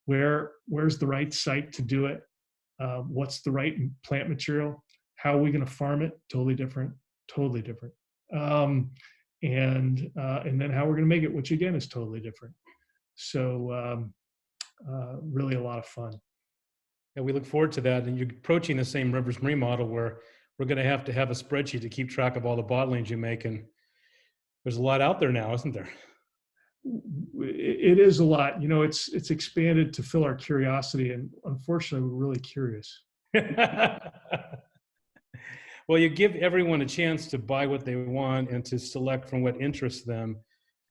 Where's the right site to do it? What's the right plant material? How are we going to farm it? Totally different. And then how we're going to make it, which again is totally different. So really a lot of fun. Yeah, we look forward to that. And you're approaching the same Rivers Marine model where we're going to have a spreadsheet to keep track of all the bottlings you make. And there's a lot out there now, isn't there? It is a lot. It's expanded to fill our curiosity, and unfortunately, we're really curious. Well, you give everyone a chance to buy what they want and to select from what interests them,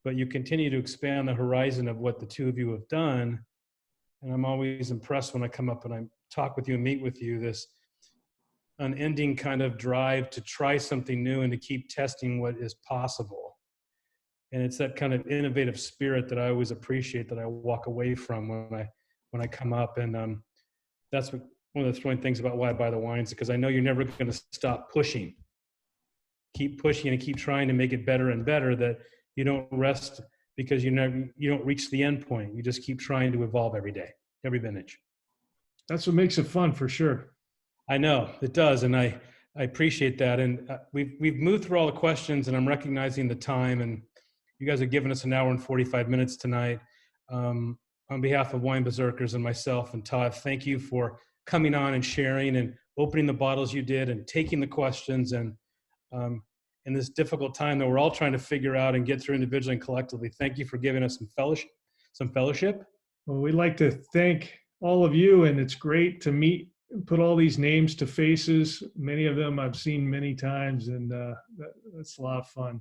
but you continue to expand the horizon of what the 2 of you have done. And I'm always impressed when I come up and I talk with you and meet with you, this unending kind of drive to try something new and to keep testing what is possible. And it's that kind of innovative spirit that I always appreciate, that I walk away from when I come up. And that's one of the thrilling things about why I buy the wines, because I know you're never going to stop pushing. Keep pushing and keep trying to make it better and better, that you don't rest because you don't reach the end point. You just keep trying to evolve every day, every vintage. That's what makes it fun, for sure. I know it does. And I appreciate that. And we've moved through all the questions, and I'm recognizing the time, and you guys have given us 1 hour and 45 minutes tonight. On behalf of Wine Berserkers and myself and Todd, thank you for coming on and sharing and opening the bottles you did and taking the questions. And in this difficult time that we're all trying to figure out and get through individually and collectively, thank you for giving us some fellowship. Well, we'd like to thank all of you, and it's great to meet and put all these names to faces. Many of them I've seen many times, and that's a lot of fun.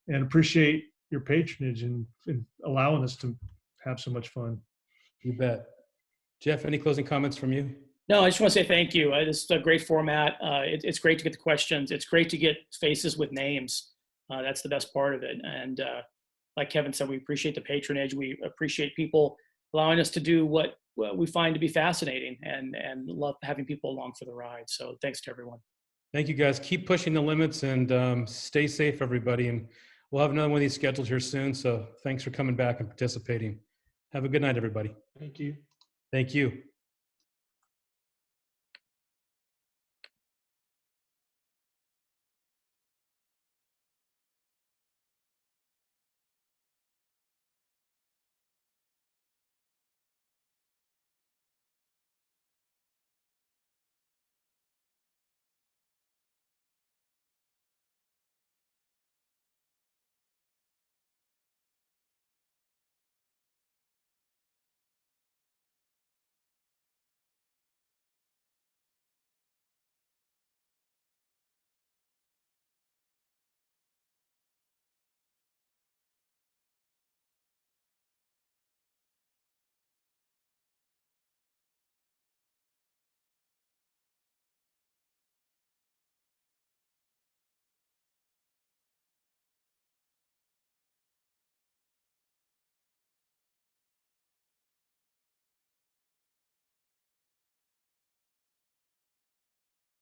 And appreciate your patronage and allowing us to have so much fun. You bet. Jeff, any closing comments from you? No, I just want to say thank you. This is a great format. It's great to get the questions. It's great to get faces with names. That's the best part of it. And like Kevin said, we appreciate the patronage. We appreciate people allowing us to do what we find to be fascinating, and love having people along for the ride. So thanks to everyone. Thank you, guys. Keep pushing the limits, and stay safe, everybody. And we'll have another one of these scheduled here soon. So thanks for coming back and participating. Have a good night, everybody. Thank you. Thank you.